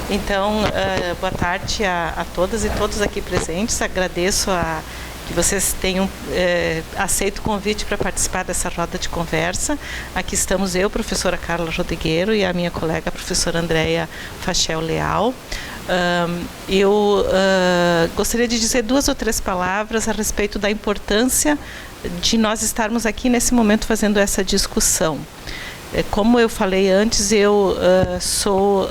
Então, boa tarde a todas e todos aqui presentes. Agradeço que vocês tenham aceito o convite para participar dessa roda de conversa. Aqui estamos eu, professora Carla Rodrigueiro, e a minha colega, a professora Andréia Fachel Leal. Eu gostaria de dizer 2 ou 3 palavras a respeito da importância de nós estarmos aqui nesse momento fazendo essa discussão. Como eu falei antes, eu sou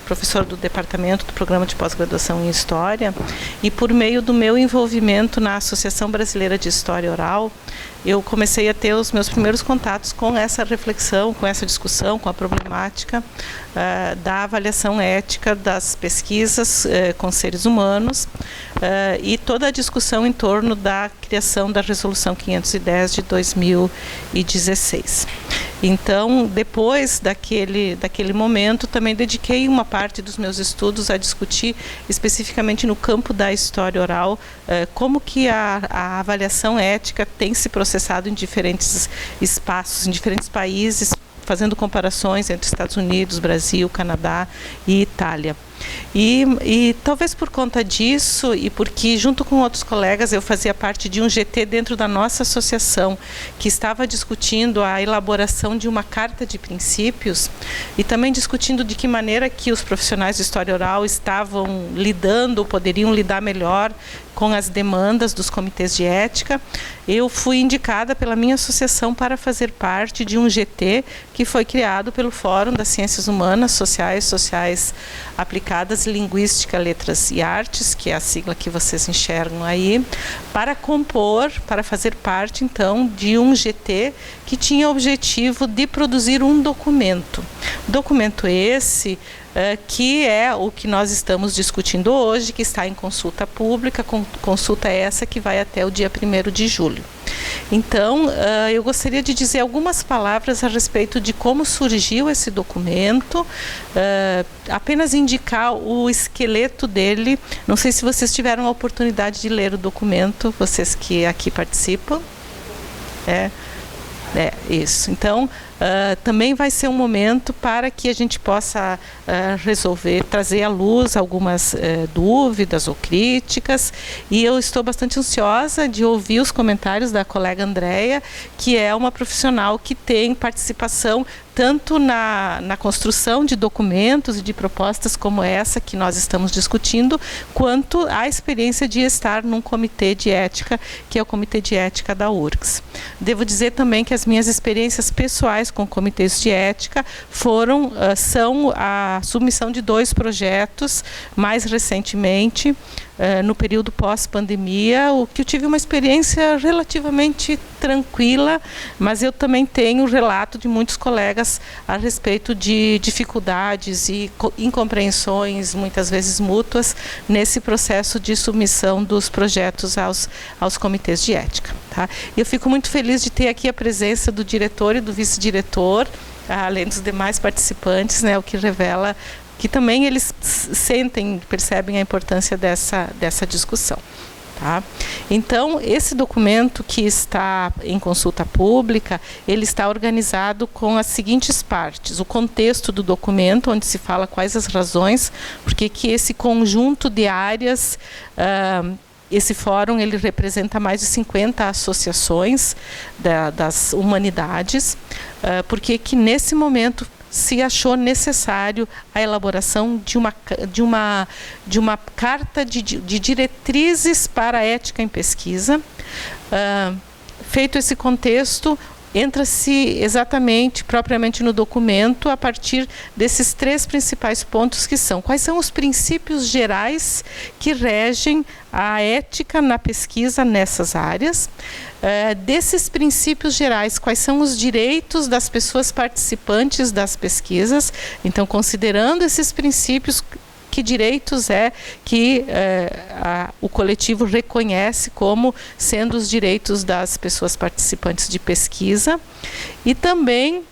professor do departamento do programa de pós-graduação em História, e por meio do meu envolvimento na Associação Brasileira de História Oral, eu comecei a ter os meus primeiros contatos com essa reflexão, com essa discussão, com a problemática da avaliação ética das pesquisas com seres humanos e toda a discussão em torno da criação da Resolução 510 de 2016. Então, depois daquele momento, também dediquei uma parte dos meus estudos a discutir especificamente no campo da história oral como que a avaliação ética tem se processado em diferentes espaços, em diferentes países, fazendo comparações entre Estados Unidos, Brasil, Canadá e Itália. E talvez por conta disso, e porque junto com outros colegas eu fazia parte de um GT dentro da nossa associação, que estava discutindo a elaboração de uma carta de princípios e também discutindo de que maneira que os profissionais de história oral estavam lidando, poderiam lidar melhor com as demandas dos comitês de ética, eu fui indicada pela minha associação para fazer parte de um GT que foi criado pelo Fórum das Ciências Humanas, Sociais Aplicadas, Linguística, Letras e Artes, que é a sigla que vocês enxergam aí, para fazer parte, então, de um GT que tinha o objetivo de produzir um documento. Documento esse que é o que nós estamos discutindo hoje, que está em consulta pública, consulta essa que vai até o dia 1º de julho. Então, eu gostaria de dizer algumas palavras a respeito de como surgiu esse documento, apenas indicar o esqueleto dele. Não sei se vocês tiveram a oportunidade de ler o documento, vocês que aqui participam. Isso. Então, também vai ser um momento para que a gente possa trazer à luz algumas dúvidas ou críticas, e eu estou bastante ansiosa de ouvir os comentários da colega Andréia, que é uma profissional que tem participação tanto na construção de documentos e de propostas como essa que nós estamos discutindo, quanto a experiência de estar num comitê de ética, que é o Comitê de Ética da URGS. Devo dizer também que as minhas experiências pessoais com comitês de ética são a submissão de 2 projetos, mais recentemente, no período pós-pandemia, o que eu tive uma experiência relativamente tranquila, mas eu também tenho relato de muitos colegas a respeito de dificuldades e incompreensões, muitas vezes mútuas, nesse processo de submissão dos projetos aos comitês de ética. Tá? Eu fico muito feliz de ter aqui a presença do diretor e do vice-diretor, além dos demais participantes, né, o que revela que também eles percebem a importância dessa discussão. Tá? Então, esse documento que está em consulta pública, ele está organizado com as seguintes partes: o contexto do documento, onde se fala quais as razões, porque que esse conjunto de áreas, esse fórum, ele representa mais de 50 associações das humanidades, porque que nesse momento se achou necessário a elaboração de uma carta de diretrizes para a ética em pesquisa. Feito esse contexto, entra-se exatamente, propriamente no documento, a partir desses 3 principais pontos, que são: quais são os princípios gerais que regem a ética na pesquisa nessas áreas, desses princípios gerais, quais são os direitos das pessoas participantes das pesquisas. Então, considerando esses princípios, que direitos que o coletivo reconhece como sendo os direitos das pessoas participantes de pesquisa, e também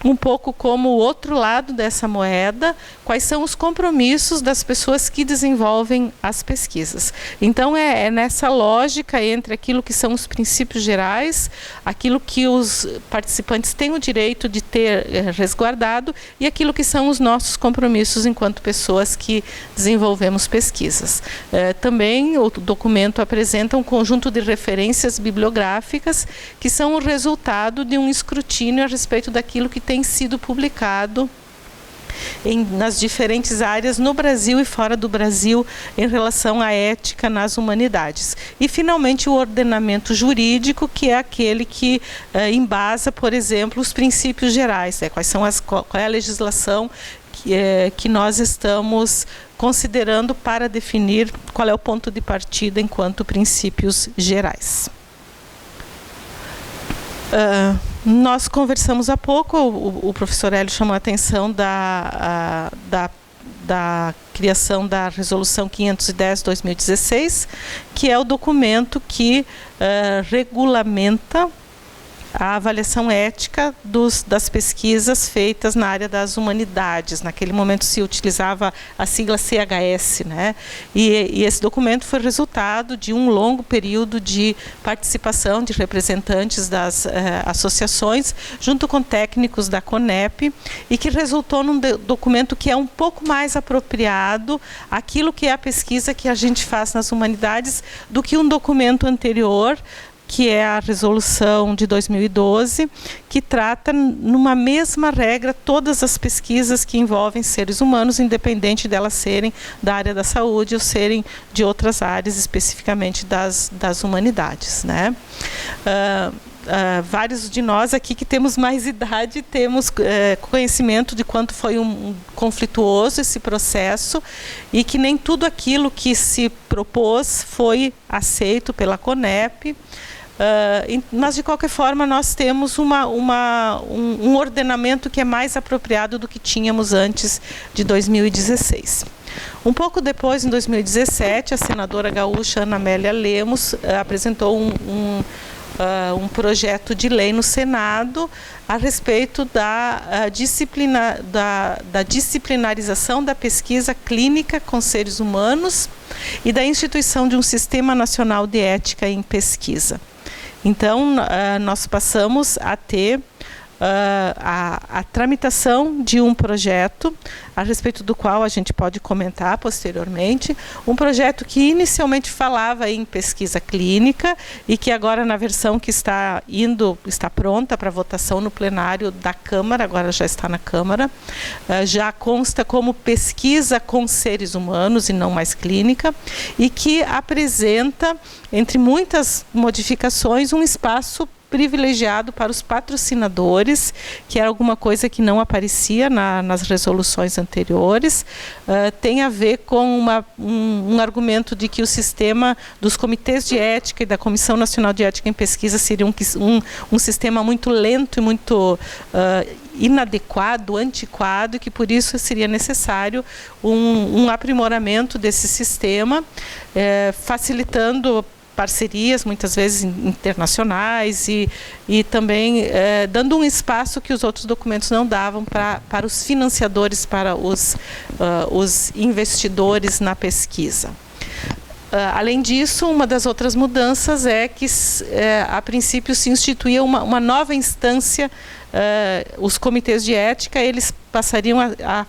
um pouco como o outro lado dessa moeda, quais são os compromissos das pessoas que desenvolvem as pesquisas. Então, é nessa lógica entre aquilo que são os princípios gerais, aquilo que os participantes têm o direito de ter resguardado e aquilo que são os nossos compromissos enquanto pessoas que desenvolvemos pesquisas. Também o documento apresenta um conjunto de referências bibliográficas que são o resultado de um escrutínio a respeito daquilo que tem sido publicado nas diferentes áreas no Brasil e fora do Brasil em relação à ética nas humanidades. E, finalmente, o ordenamento jurídico, que é aquele que embasa, por exemplo, os princípios gerais, qual é a legislação que nós estamos considerando para definir qual é o ponto de partida enquanto princípios gerais. Nós conversamos há pouco, o professor Hélio chamou a atenção da criação da Resolução 510/2016, que é o documento que regulamenta a avaliação ética das pesquisas feitas na área das humanidades. Naquele momento se utilizava a sigla CHS, né? E esse documento foi resultado de um longo período de participação de representantes das associações, junto com técnicos da CONEP, e que resultou num documento que é um pouco mais apropriado àquilo que é a pesquisa que a gente faz nas humanidades do que um documento anterior, que é a resolução de 2012, que trata numa mesma regra todas as pesquisas que envolvem seres humanos, independente delas serem da área da saúde ou serem de outras áreas, especificamente das humanidades, né? Vários de nós aqui que temos mais idade temos conhecimento de quanto foi conflituoso esse processo e que nem tudo aquilo que se propôs foi aceito pela CONEP. Mas, de qualquer forma, nós temos um ordenamento que é mais apropriado do que tínhamos antes de 2016. Um pouco depois, em 2017, a senadora gaúcha Ana Amélia Lemos apresentou um projeto de lei no Senado a respeito da disciplinarização da pesquisa clínica com seres humanos e da instituição de um Sistema Nacional de Ética em Pesquisa. Então, nós passamos a ter a tramitação de um projeto, a respeito do qual a gente pode comentar posteriormente, um projeto que inicialmente falava em pesquisa clínica e que agora, na versão que está pronta para votação no plenário da Câmara, agora já está na Câmara, já consta como pesquisa com seres humanos e não mais clínica, e que apresenta, entre muitas modificações, um espaço privilegiado para os patrocinadores, que era alguma coisa que não aparecia nas resoluções anteriores. Tem a ver com um argumento de que o sistema dos comitês de ética e da Comissão Nacional de Ética em Pesquisa seria um sistema muito lento e muito inadequado, antiquado, e que por isso seria necessário um aprimoramento desse sistema, facilitando parcerias, muitas vezes internacionais, e também dando um espaço que os outros documentos não davam para os financiadores, para os investidores na pesquisa. Além disso, uma das outras mudanças é que, a princípio, se instituía uma nova instância. Os comitês de ética, eles passariam a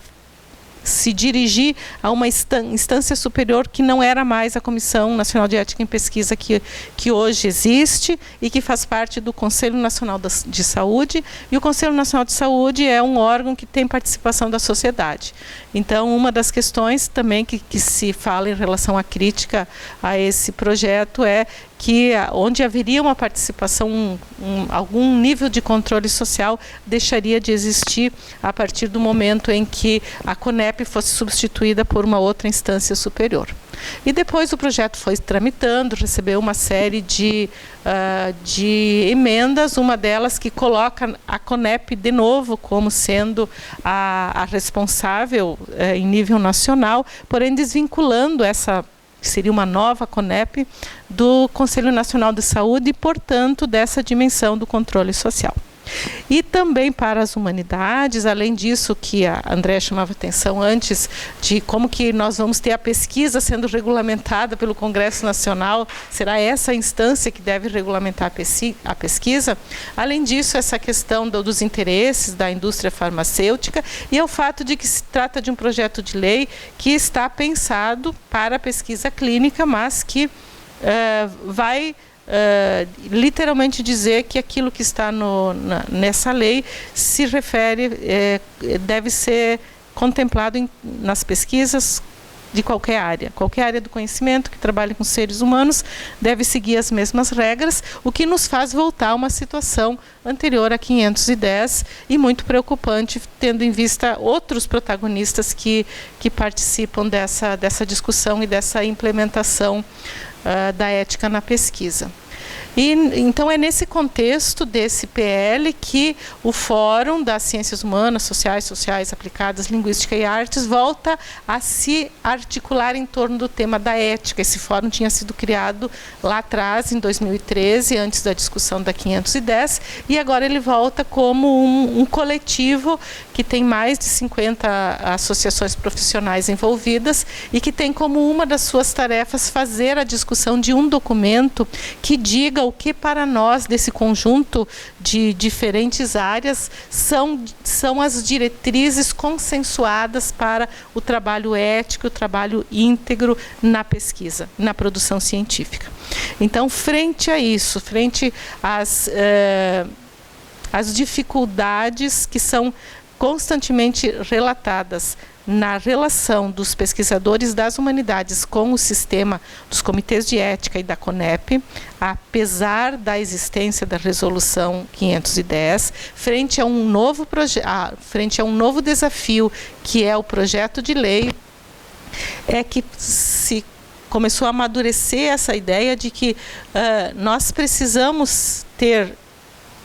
se dirigir a uma instância superior que não era mais a Comissão Nacional de Ética em Pesquisa que hoje existe e que faz parte do Conselho Nacional de Saúde, e o Conselho Nacional de Saúde é um órgão que tem participação da sociedade. Então, uma das questões também que se fala em relação à crítica a esse projeto é que onde haveria uma participação, algum nível de controle social deixaria de existir a partir do momento em que a CONEP fosse substituída por uma outra instância superior. E depois o projeto foi tramitando, recebeu uma série de emendas, uma delas que coloca a CONEP de novo como sendo a responsável em nível nacional, porém desvinculando essa, que seria uma nova CONEP, do Conselho Nacional de Saúde e, portanto, dessa dimensão do controle social. E também para as humanidades, além disso que a Andréa chamava atenção antes, de como que nós vamos ter a pesquisa sendo regulamentada pelo Congresso Nacional, será essa a instância que deve regulamentar a pesquisa? Além disso, essa questão dos interesses da indústria farmacêutica e o fato de que se trata de um projeto de lei que está pensado para a pesquisa clínica, mas que vai literalmente dizer que aquilo que está nessa lei se refere, deve ser contemplado nas pesquisas de qualquer área do conhecimento que trabalhe com seres humanos deve seguir as mesmas regras, o que nos faz voltar a uma situação anterior a 510 e muito preocupante, tendo em vista outros protagonistas que participam dessa discussão e dessa implementação da ética na pesquisa. E, então, é nesse contexto desse PL que o Fórum das Ciências Humanas, Sociais, Aplicadas, Linguística e Artes volta a se articular em torno do tema da ética. Esse fórum tinha sido criado lá atrás, em 2013, antes da discussão da 510, e agora ele volta como um coletivo que tem mais de 50 associações profissionais envolvidas e que tem como uma das suas tarefas fazer a discussão de um documento que diga o que para nós, desse conjunto de diferentes áreas, são as diretrizes consensuadas para o trabalho ético, o trabalho íntegro na pesquisa, na produção científica. Então, frente a isso, frente às dificuldades que são constantemente relatadas na relação dos pesquisadores das humanidades com o sistema dos comitês de ética e da CONEP, apesar da existência da resolução 510, frente a um novo desafio, que é o projeto de lei, é que se começou a amadurecer essa ideia de que nós precisamos ter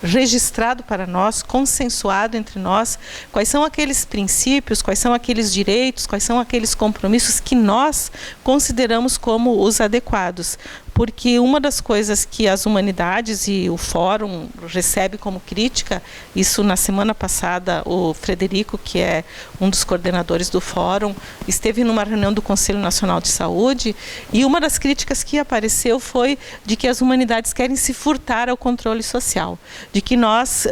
registrado para nós, consensuado entre nós, quais são aqueles princípios, quais são aqueles direitos, quais são aqueles compromissos que nós consideramos como os adequados. Porque uma das coisas que as humanidades e o Fórum recebe como crítica, isso na semana passada o Frederico, que é um dos coordenadores do Fórum, esteve numa reunião do Conselho Nacional de Saúde, e uma das críticas que apareceu foi de que as humanidades querem se furtar ao controle social, de que nós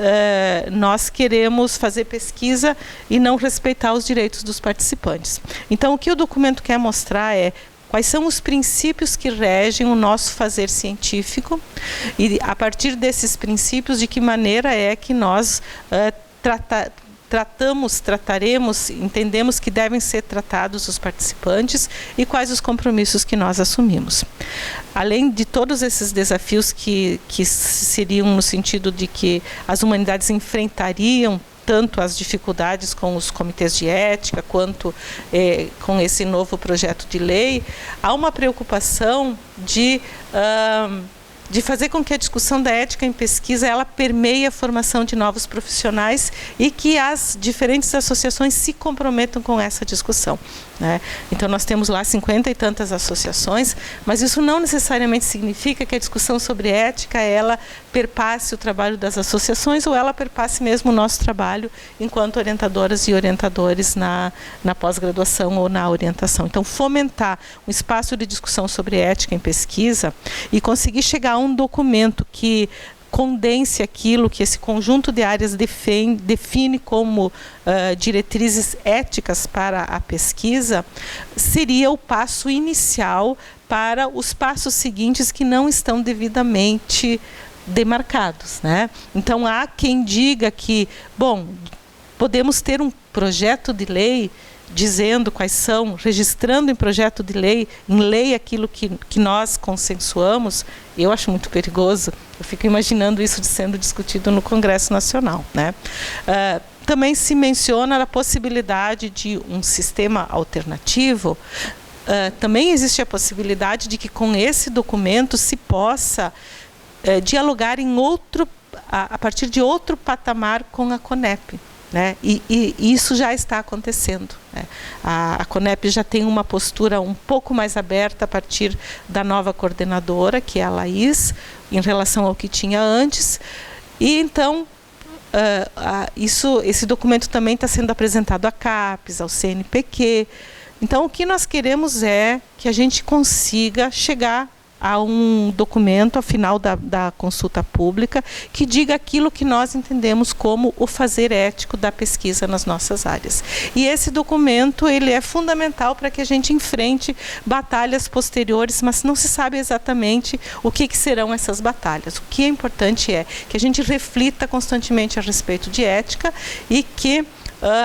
queremos fazer pesquisa e não respeitar os direitos dos participantes. Então, o que o documento quer mostrar é quais são os princípios que regem o nosso fazer científico e, a partir desses princípios, de que maneira é que nós trataremos, entendemos que devem ser tratados os participantes e quais os compromissos que nós assumimos. Além de todos esses desafios que seriam no sentido de que as humanidades enfrentariam tanto as dificuldades com os comitês de ética, quanto com esse novo projeto de lei, há uma preocupação de fazer com que a discussão da ética em pesquisa ela permeie a formação de novos profissionais e que as diferentes associações se comprometam com essa discussão, né? Então, nós temos lá 50 e tantas associações, mas isso não necessariamente significa que a discussão sobre ética ela perpasse o trabalho das associações ou ela perpasse mesmo o nosso trabalho enquanto orientadoras e orientadores na pós-graduação ou na orientação. Então, fomentar um espaço de discussão sobre ética em pesquisa e conseguir chegar a um documento que condense aquilo que esse conjunto de áreas define como diretrizes éticas para a pesquisa, seria o passo inicial para os passos seguintes que não estão devidamente demarcados, né? Então, há quem diga que, bom, podemos ter um projeto de lei dizendo quais são, registrando em projeto de lei, em lei aquilo que nós consensuamos. Eu acho muito perigoso. Eu fico imaginando isso sendo discutido no Congresso Nacional, né? Também se menciona a possibilidade de um sistema alternativo. Também existe a possibilidade de que com esse documento se possa dialogar a partir de outro patamar com a CONEP. Né? E isso já está acontecendo, né? A CONEP já tem uma postura um pouco mais aberta a partir da nova coordenadora, que é a Laís, em relação ao que tinha antes. E então esse documento também está sendo apresentado à CAPES, ao CNPq. Então, o que nós queremos é que a gente consiga chegar a um documento, ao final da consulta pública, que diga aquilo que nós entendemos como o fazer ético da pesquisa nas nossas áreas. E esse documento, ele é fundamental para que a gente enfrente batalhas posteriores, mas não se sabe exatamente o que serão essas batalhas. O que é importante é que a gente reflita constantemente a respeito de ética e que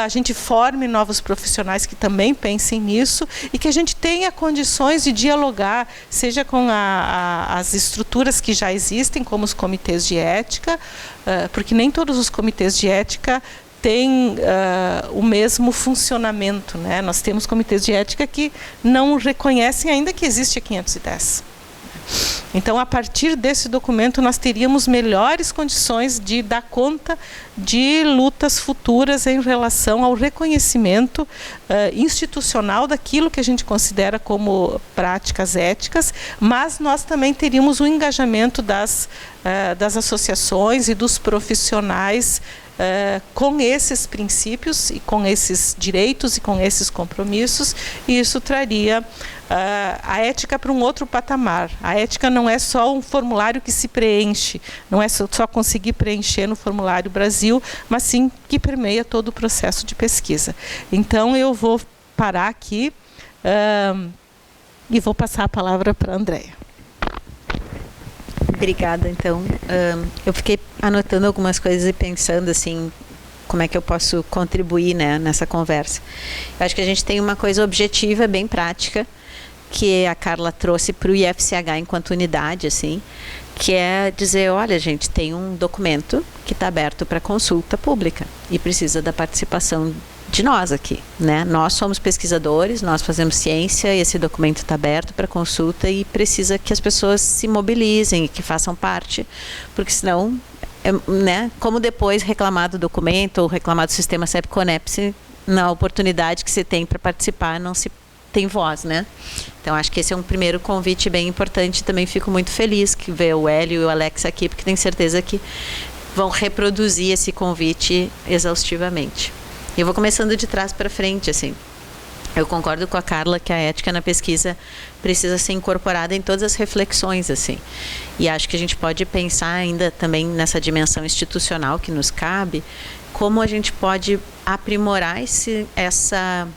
a gente forme novos profissionais que também pensem nisso e que a gente tenha condições de dialogar, seja com as estruturas que já existem, como os comitês de ética, porque nem todos os comitês de ética têm o mesmo funcionamento, né? Nós temos comitês de ética que não reconhecem ainda que existe a 510. Então, a partir desse documento, nós teríamos melhores condições de dar conta de lutas futuras em relação ao reconhecimento institucional daquilo que a gente considera como práticas éticas, mas nós também teríamos o engajamento das associações e dos profissionais com esses princípios e com esses direitos e com esses compromissos, e isso traria a ética para um outro patamar. A ética não é só um formulário que se preenche, não é só conseguir preencher no formulário Brasil, mas sim que permeia todo o processo de pesquisa. Então, eu vou parar aqui e vou passar a palavra para a Andréia. Obrigada, então. Eu fiquei anotando algumas coisas e pensando assim, como é que eu posso contribuir, né, nessa conversa. Eu acho que a gente tem uma coisa objetiva, bem prática, que a Carla trouxe para o IFCH enquanto unidade, assim, que é dizer, olha, gente, tem um documento que está aberto para consulta pública e precisa da participação de nós aqui, né? Nós somos pesquisadores, nós fazemos ciência, esse documento está aberto para consulta e precisa que as pessoas se mobilizem e que façam parte, porque senão, né, como depois reclamar do documento ou reclamar do sistema CEP-CONEP, na oportunidade que se tem para participar, não se tem voz, né? Então, acho que esse é um primeiro convite bem importante. Também fico muito feliz que ver o Hélio e o Alex aqui, porque tenho certeza que vão reproduzir esse convite exaustivamente. E eu vou começando de trás para frente, assim. Eu concordo com a Carla que a ética na pesquisa precisa ser incorporada em todas as reflexões, assim. E acho que a gente pode pensar ainda também nessa dimensão institucional que nos cabe, como a gente pode aprimorar essa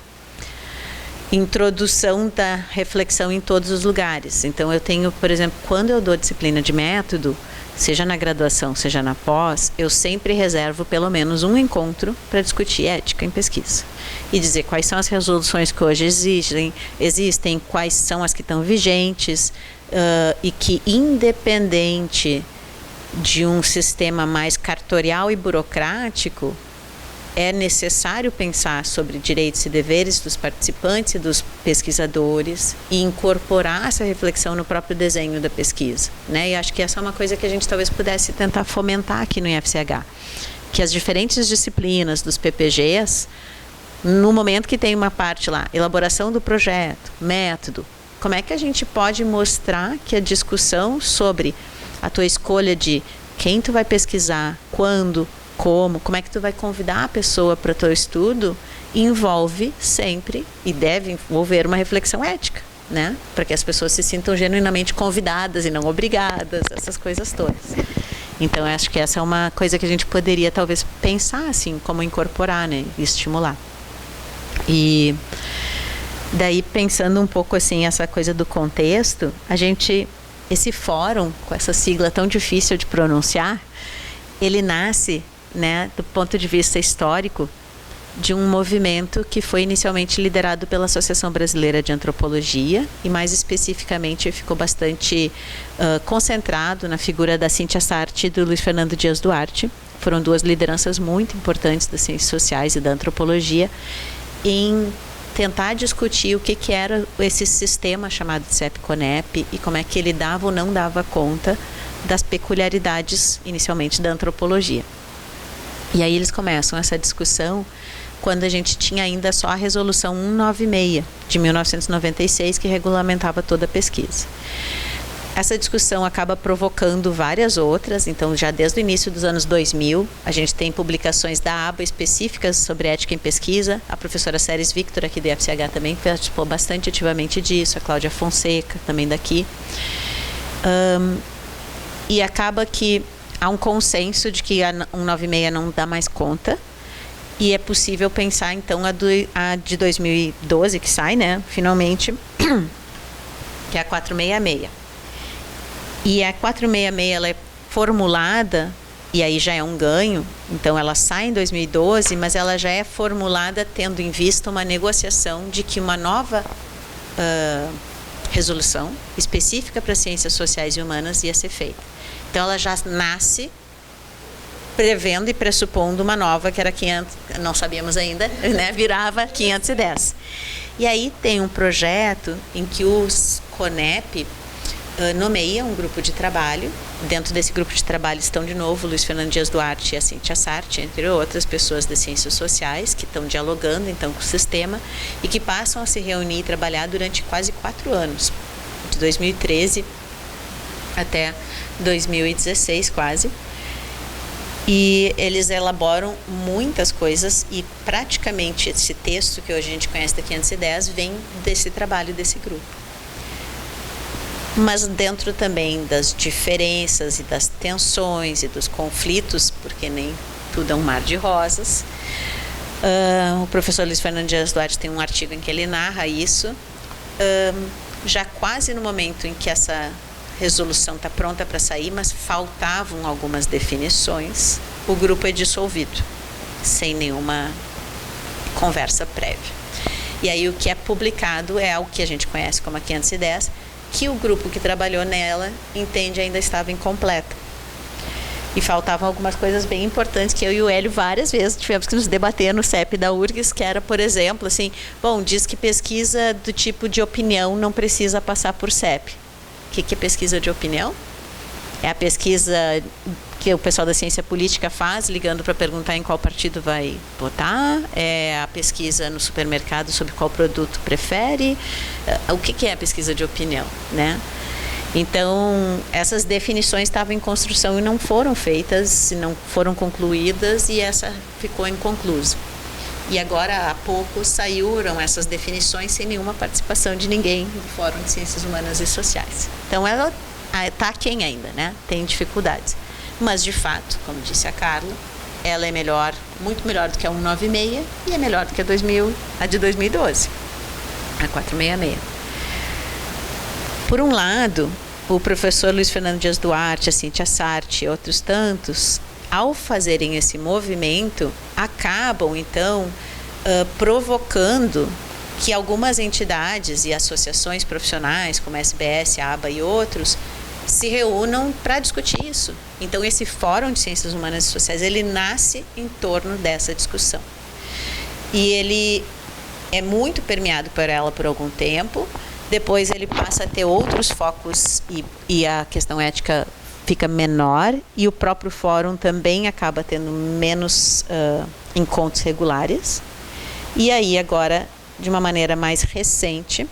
introdução da reflexão em todos os lugares. Então, eu tenho, por exemplo, quando eu dou disciplina de método, seja na graduação, seja na pós, eu sempre reservo pelo menos um encontro para discutir ética em pesquisa. E dizer quais são as resoluções que hoje existem, quais são as que estão vigentes, e que, independente de um sistema mais cartorial e burocrático, é necessário pensar sobre direitos e deveres dos participantes e dos pesquisadores e incorporar essa reflexão no próprio desenho da pesquisa, né? E acho que essa é uma coisa que a gente talvez pudesse tentar fomentar aqui no IFCH, que as diferentes disciplinas dos PPGs, no momento que tem uma parte lá, elaboração do projeto, método, como é que a gente pode mostrar que a discussão sobre a tua escolha de quem tu vai pesquisar, quando, como é que tu vai convidar a pessoa para o teu estudo, envolve sempre e deve envolver uma reflexão ética, né? Para que as pessoas se sintam genuinamente convidadas e não obrigadas, essas coisas todas. Então, eu acho que essa é uma coisa que a gente poderia talvez pensar assim, como incorporar, né? E estimular. E daí, pensando um pouco assim, essa coisa do contexto, esse fórum, com essa sigla tão difícil de pronunciar, ele nasce, né, do ponto de vista histórico, de um movimento que foi inicialmente liderado pela Associação Brasileira de Antropologia e, mais especificamente, ficou bastante concentrado na figura da Cíntia Sarti e do Luiz Fernando Dias Duarte. Foram duas lideranças muito importantes das ciências sociais e da antropologia em tentar discutir o que era esse sistema chamado de CEP-CONEP e como é que ele dava ou não dava conta das peculiaridades, inicialmente, da antropologia. E aí eles começam essa discussão quando a gente tinha ainda só a Resolução 196, de 1996, que regulamentava toda a pesquisa. Essa discussão acaba provocando várias outras, então já desde o início dos anos 2000, a gente tem publicações da aba específicas sobre ética em pesquisa. A professora Séries Victor, aqui do IFCH, também participou bastante ativamente disso, a Cláudia Fonseca, também daqui. E acaba que há um consenso de que a 196 não dá mais conta, e é possível pensar, então, a de 2012, que sai, né, finalmente, que é a 466. E a 466 ela é formulada, e aí já é um ganho, então ela sai em 2012, mas ela já é formulada tendo em vista uma negociação de que uma nova resolução específica para ciências sociais e humanas ia ser feita. Então ela já nasce prevendo e pressupondo uma nova, que era 500, não sabíamos ainda, né, virava 510. E aí tem um projeto em que os CONEP nomeia um grupo de trabalho. Dentro desse grupo de trabalho estão, de novo, Luiz Fernando Dias Duarte e a Cíntia Sarti, entre outras pessoas das ciências sociais, que estão dialogando, então, com o sistema, e que passam a se reunir e trabalhar durante quase 4 anos, de 2013 até 2016, quase. E eles elaboram muitas coisas, e praticamente esse texto que hoje a gente conhece da 510 vem desse trabalho desse grupo. Mas dentro também das diferenças e das tensões e dos conflitos, porque nem tudo é um mar de rosas, o professor Luiz Fernando Dias Duarte tem um artigo em que ele narra isso, já quase no momento em que essa resolução está pronta para sair, mas faltavam algumas definições, o grupo é dissolvido, sem nenhuma conversa prévia. E aí o que é publicado é algo que a gente conhece como a 510, que o grupo que trabalhou nela entende ainda estava incompleta. E faltavam algumas coisas bem importantes que eu e o Hélio várias vezes tivemos que nos debater no CEP da URGS, que era, por exemplo, assim, bom, diz que pesquisa do tipo de opinião não precisa passar por CEP. O que é pesquisa de opinião? É a pesquisa que o pessoal da ciência política faz, ligando para perguntar em qual partido vai votar, é a pesquisa no supermercado sobre qual produto prefere. O que é a pesquisa de opinião, né? Então, essas definições estavam em construção e não foram feitas, não foram concluídas, e essa ficou inconclusa. E agora, há pouco, saíram essas definições sem nenhuma participação de ninguém do Fórum de Ciências Humanas e Sociais. Então, ela está aquém ainda, né? Tem dificuldades. Mas, de fato, como disse a Carla, ela é melhor, muito melhor do que a 196 e é melhor do que a de 2012, a 466. Por um lado, o professor Luiz Fernando Dias Duarte, a Cíntia Sarti e outros tantos, ao fazerem esse movimento, acabam, então, provocando que algumas entidades e associações profissionais, como a SBS, a ABA e outros, se reúnam para discutir isso. Então, esse Fórum de Ciências Humanas e Sociais, ele nasce em torno dessa discussão. E ele é muito permeado por ela por algum tempo, depois ele passa a ter outros focos e a questão ética fica menor, e o próprio fórum também acaba tendo menos encontros regulares. E aí, agora, de uma maneira mais recente,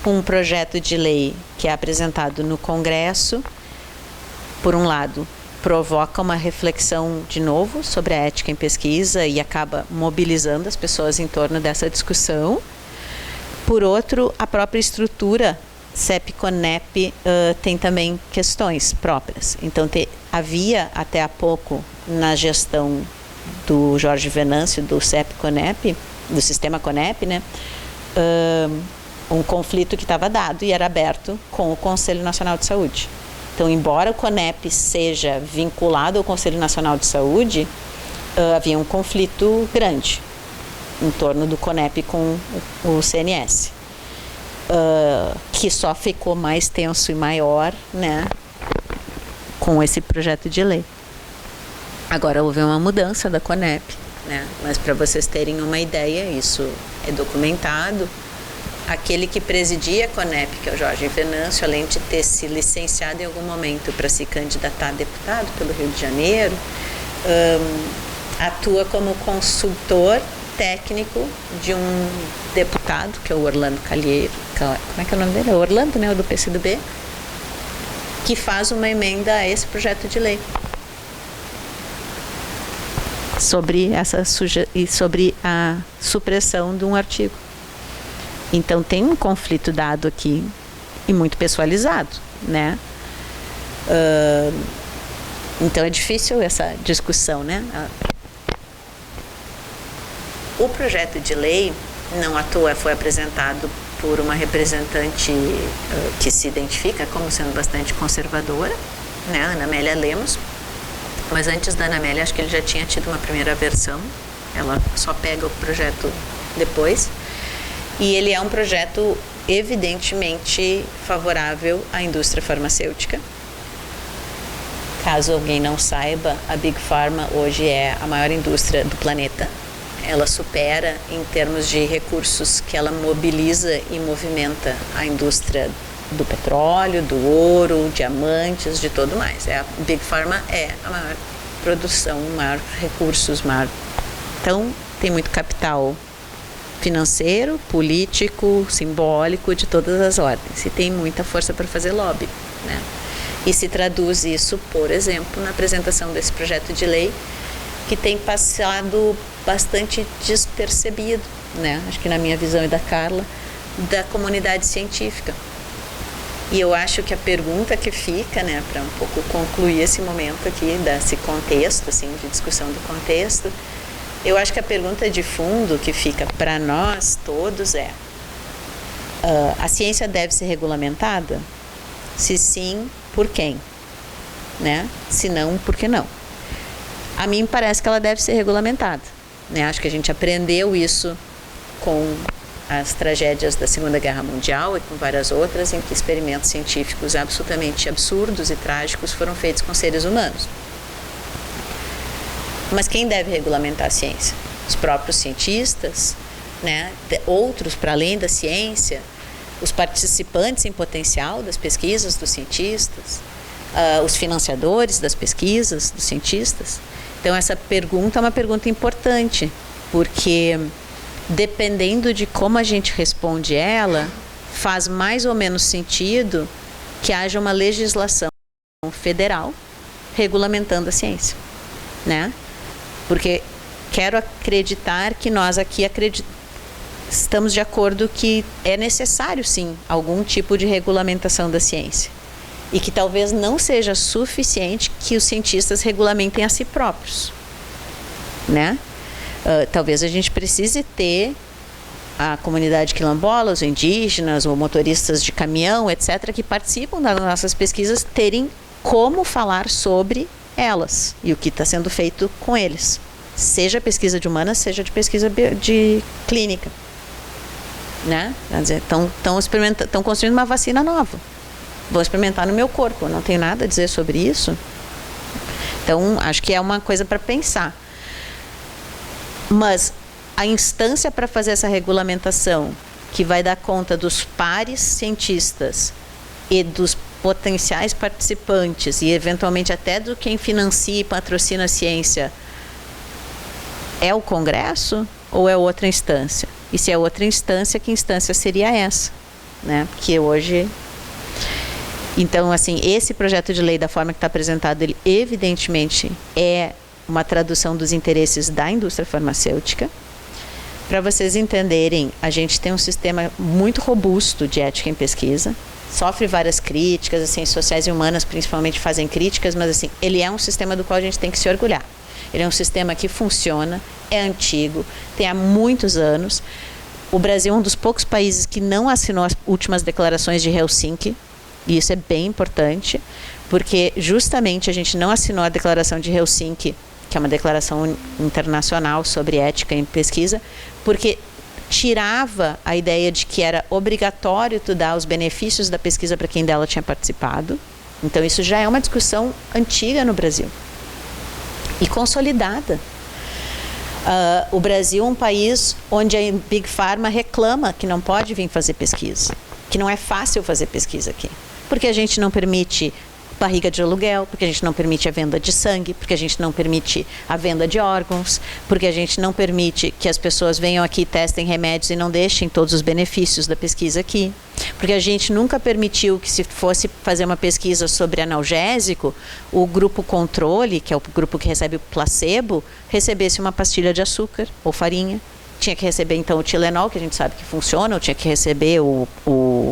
um projeto de lei que é apresentado no Congresso, por um lado, provoca uma reflexão de novo sobre a ética em pesquisa e acaba mobilizando as pessoas em torno dessa discussão. Por outro, a própria estrutura CEP-CONEP tem também questões próprias. Então, havia até há pouco, na gestão do Jorge Venâncio, do CEP-CONEP, do sistema CONEP, né, um conflito que estava dado e era aberto com o Conselho Nacional de Saúde. Então, embora o CONEP seja vinculado ao Conselho Nacional de Saúde, havia um conflito grande em torno do CONEP com o CNS, que só ficou mais tenso e maior, né, com esse projeto de lei. Agora houve uma mudança da CONEP, né, mas para vocês terem uma ideia, isso é documentado. Aquele que presidia a CONEP, que é o Jorge Venâncio, além de ter se licenciado em algum momento para se candidatar a deputado pelo Rio de Janeiro, atua como consultor técnico de um deputado, que é o Orlando Calheiro. Como é que é o nome dele? É Orlando, né? O do PCdoB. que faz uma emenda a esse projeto de lei sobre a supressão de um artigo. Então tem um conflito dado aqui e muito pessoalizado, né? Então é difícil essa discussão, né? O projeto de lei, não à toa, foi apresentado por uma representante que se identifica como sendo bastante conservadora, né? Ana Amélia Lemos. Mas antes da Ana Amélia, acho que ele já tinha tido uma primeira versão. Ela só pega o projeto depois. E ele é um projeto evidentemente favorável à indústria farmacêutica. Caso alguém não saiba, a Big Pharma hoje é a maior indústria do planeta. Ela supera em termos de recursos que ela mobiliza e movimenta a indústria do petróleo, do ouro, diamantes, de tudo mais. A Big Pharma é a maior produção, maior recursos, maior. Então, tem muito capital financeiro, político, simbólico, de todas as ordens. E tem muita força para fazer lobby, né? E se traduz isso, por exemplo, na apresentação desse projeto de lei, que tem passado bastante despercebido, né? Acho que na minha visão e da Carla, da comunidade científica. E eu acho que a pergunta que fica, né, para um pouco concluir esse momento aqui, desse contexto, assim, de discussão do contexto, eu acho que a pergunta de fundo que fica para nós todos é: a ciência deve ser regulamentada? Se sim, por quem? Né? Se não, por que não? A mim parece que ela deve ser regulamentada, né? Acho que a gente aprendeu isso com as tragédias da Segunda Guerra Mundial e com várias outras, em que experimentos científicos absolutamente absurdos e trágicos foram feitos com seres humanos. Mas quem deve regulamentar a ciência? Os próprios cientistas, né? Outros para além da ciência, os participantes em potencial das pesquisas dos cientistas, os financiadores das pesquisas dos cientistas. Então essa pergunta é uma pergunta importante, porque dependendo de como a gente responde ela, faz mais ou menos sentido que haja uma legislação federal regulamentando a ciência, né? Porque quero acreditar que nós aqui estamos de acordo que é necessário, sim, algum tipo de regulamentação da ciência. E que talvez não seja suficiente que os cientistas regulamentem a si próprios, né? Talvez a gente precise ter a comunidade quilombola, os indígenas, ou motoristas de caminhão, etc., que participam das nossas pesquisas, terem como falar sobre elas e o que está sendo feito com eles. Seja pesquisa de humanas, seja de pesquisa de clínica. Né? Quer dizer, estão construindo uma vacina nova. Vou experimentar no meu corpo. Eu não tenho nada a dizer sobre isso. Então, acho que é uma coisa para pensar. Mas a instância para fazer essa regulamentação, que vai dar conta dos pares cientistas e dos potenciais participantes, e eventualmente até do quem financia e patrocina a ciência, é o Congresso ou é outra instância? E se é outra instância, que instância seria essa? Né? Porque hoje... Então, assim, esse projeto de lei, da forma que está apresentado, ele evidentemente é uma tradução dos interesses da indústria farmacêutica. Para vocês entenderem, a gente tem um sistema muito robusto de ética em pesquisa, sofre várias críticas, as ciências sociais e humanas principalmente fazem críticas, mas assim, ele é um sistema do qual a gente tem que se orgulhar. Ele é um sistema que funciona, é antigo, tem há muitos anos. O Brasil é um dos poucos países que não assinou as últimas declarações de Helsinki, e isso é bem importante, porque justamente a gente não assinou a declaração de Helsinki, que é uma declaração internacional sobre ética em pesquisa, porque tirava a ideia de que era obrigatório tu dar os benefícios da pesquisa para quem dela tinha participado. Então isso já é uma discussão antiga no Brasil e consolidada. O Brasil é um país onde a Big Pharma reclama que não pode vir fazer pesquisa, que não é fácil fazer pesquisa aqui, porque a gente não permite barriga de aluguel, porque a gente não permite a venda de sangue, porque a gente não permite a venda de órgãos, porque a gente não permite que as pessoas venham aqui, testem remédios e não deixem todos os benefícios da pesquisa aqui, porque a gente nunca permitiu que, se fosse fazer uma pesquisa sobre analgésico, o grupo controle, que é o grupo que recebe o placebo, recebesse uma pastilha de açúcar ou farinha. Tinha que receber, então, o Tilenol, que a gente sabe que funciona, ou tinha que receber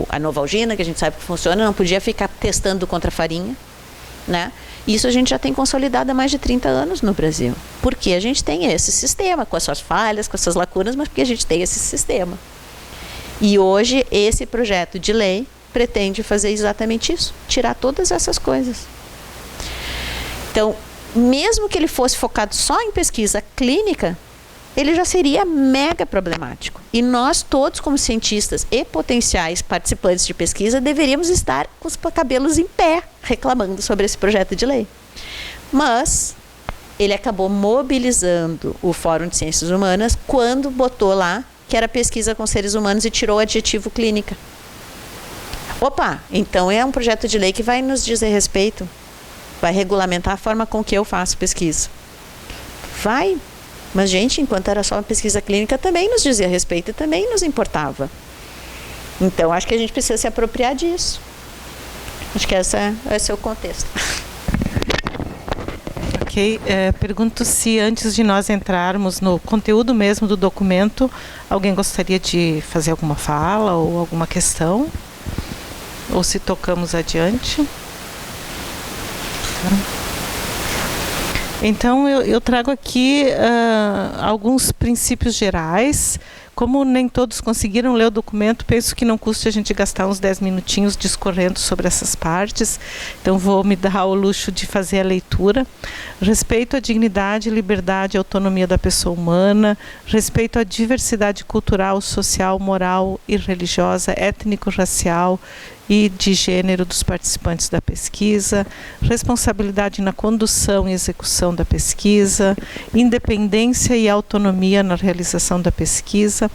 a Novalgina, que a gente sabe que funciona, não podia ficar testando contra a farinha, né? Isso a gente já tem consolidado há mais de 30 anos no Brasil. Porque a gente tem esse sistema, com as suas falhas, com as suas lacunas, mas porque a gente tem esse sistema. E hoje, esse projeto de lei pretende fazer exatamente isso, tirar todas essas coisas. Então, mesmo que ele fosse focado só em pesquisa clínica, ele já seria mega problemático. E nós todos, como cientistas e potenciais participantes de pesquisa, deveríamos estar com os cabelos em pé, reclamando sobre esse projeto de lei. Mas ele acabou mobilizando o Fórum de Ciências Humanas quando botou lá que era pesquisa com seres humanos e tirou o adjetivo clínica. Opa, então é um projeto de lei que vai nos dizer respeito, vai regulamentar a forma com que eu faço pesquisa. Vai. Mas, gente, enquanto era só uma pesquisa clínica, também nos dizia respeito e também nos importava. Então, acho que a gente precisa se apropriar disso. Acho que esse é o contexto. Ok. Pergunto se, antes de nós entrarmos no conteúdo mesmo do documento, alguém gostaria de fazer alguma fala ou alguma questão? Ou se tocamos adiante? Então, eu trago aqui alguns princípios gerais. Como nem todos conseguiram ler o documento, penso que não custe a gente gastar uns 10 minutinhos discorrendo sobre essas partes. Então, vou me dar ao luxo de fazer a leitura. Respeito à dignidade, liberdade e autonomia da pessoa humana. Respeito à diversidade cultural, social, moral e religiosa, étnico-racial e de gênero dos participantes da pesquisa, responsabilidade na condução e execução da pesquisa, independência e autonomia na realização da pesquisa,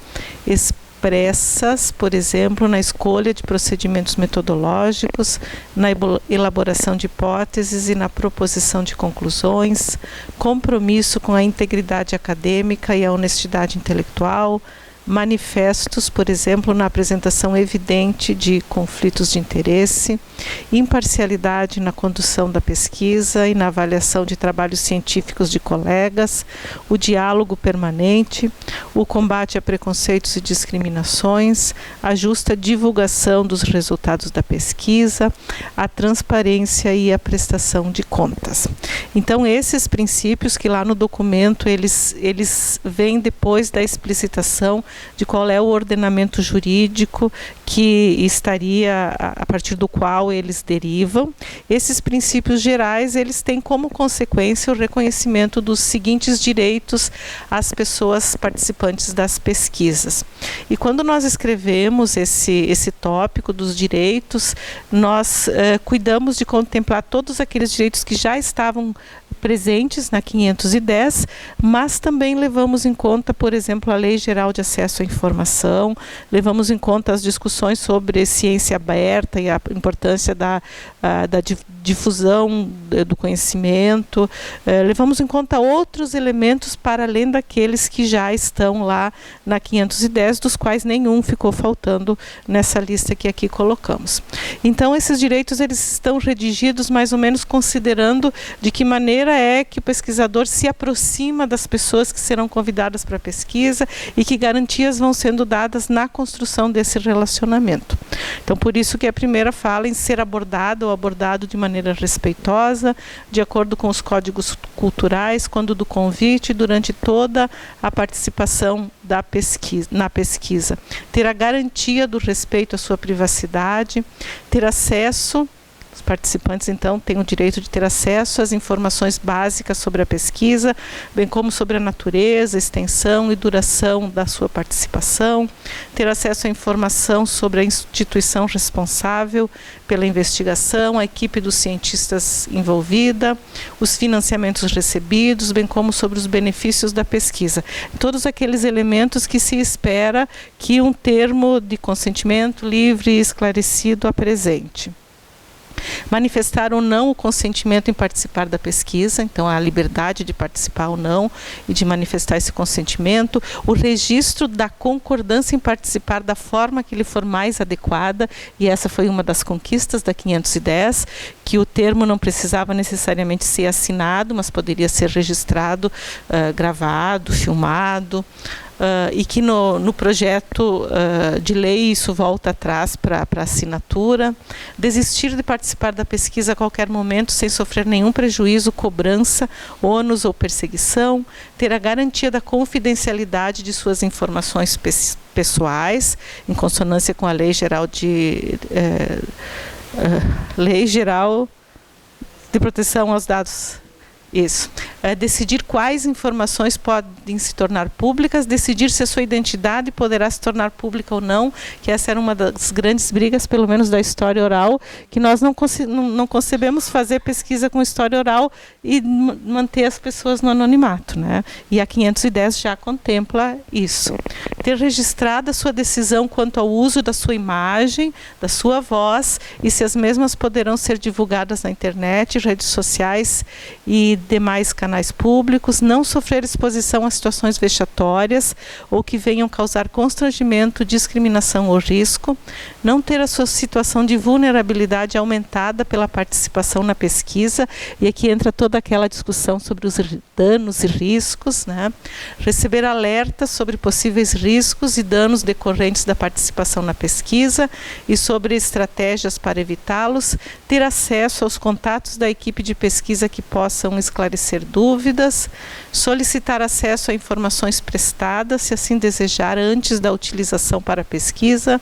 expressas, por exemplo, na escolha de procedimentos metodológicos, na elaboração de hipóteses e na proposição de conclusões, compromisso com a integridade acadêmica e a honestidade intelectual, manifestos, por exemplo, na apresentação evidente de conflitos de interesse, imparcialidade na condução da pesquisa e na avaliação de trabalhos científicos de colegas, o diálogo permanente, o combate a preconceitos e discriminações, a justa divulgação dos resultados da pesquisa, a transparência e a prestação de contas. Então, esses princípios que lá no documento eles vêm depois da explicitação de qual é o ordenamento jurídico que estaria, a partir do qual eles derivam. Esses princípios gerais, eles têm como consequência o reconhecimento dos seguintes direitos às pessoas participantes das pesquisas. E quando nós escrevemos esse tópico dos direitos, nós cuidamos de contemplar todos aqueles direitos que já estavam presentes na 510, mas também levamos em conta, por exemplo, a Lei Geral de Acesso à Informação, levamos em conta as discussões sobre ciência aberta e a importância da difusão do conhecimento, levamos em conta outros elementos para além daqueles que já estão lá na 510, dos quais nenhum ficou faltando nessa lista que aqui colocamos. Então, esses direitos eles estão redigidos mais ou menos considerando de que maneira é que o pesquisador se aproxima das pessoas que serão convidadas para a pesquisa e que garantias vão sendo dadas na construção desse relacionamento. Então, por isso que a primeira fala em ser abordado ou abordado de maneira respeitosa, de acordo com os códigos culturais, quando do convite, durante toda a participação na pesquisa. Ter a garantia do respeito à sua privacidade, ter acesso. Os participantes, então, têm o direito de ter acesso às informações básicas sobre a pesquisa, bem como sobre a natureza, extensão e duração da sua participação, ter acesso à informação sobre a instituição responsável pela investigação, a equipe dos cientistas envolvida, os financiamentos recebidos, bem como sobre os benefícios da pesquisa. Todos aqueles elementos que se espera que um termo de consentimento livre e esclarecido apresente. Manifestar ou não o consentimento em participar da pesquisa, então a liberdade de participar ou não e de manifestar esse consentimento. O registro da concordância em participar da forma que lhe for mais adequada, e essa foi uma das conquistas da 510, que o termo não precisava necessariamente ser assinado, mas poderia ser registrado, gravado, filmado. E que no projeto de lei isso volta atrás para assinatura. Desistir de participar da pesquisa a qualquer momento sem sofrer nenhum prejuízo, cobrança, ônus ou perseguição. Ter a garantia da confidencialidade de suas informações pessoais, em consonância com a Lei Geral de Proteção aos Dados. Isso. Decidir quais informações podem se tornar públicas, decidir se a sua identidade poderá se tornar pública ou não, que essa era uma das grandes brigas, pelo menos da história oral, que nós não concebemos fazer pesquisa com história oral e manter as pessoas no anonimato, né? E a 510 já contempla isso. Ter registrado a sua decisão quanto ao uso da sua imagem, da sua voz, e se as mesmas poderão ser divulgadas na internet, redes sociais e demais canais públicos, não sofrer exposição a situações vexatórias ou que venham causar constrangimento, discriminação ou risco, não ter a sua situação de vulnerabilidade aumentada pela participação na pesquisa, e aqui entra toda aquela discussão sobre os danos e riscos, né? Receber alertas sobre possíveis riscos e danos decorrentes da participação na pesquisa e sobre estratégias para evitá-los, ter acesso aos contatos da equipe de pesquisa que possam esclarecer dúvidas, solicitar acesso a informações prestadas, se assim desejar, antes da utilização para a pesquisa,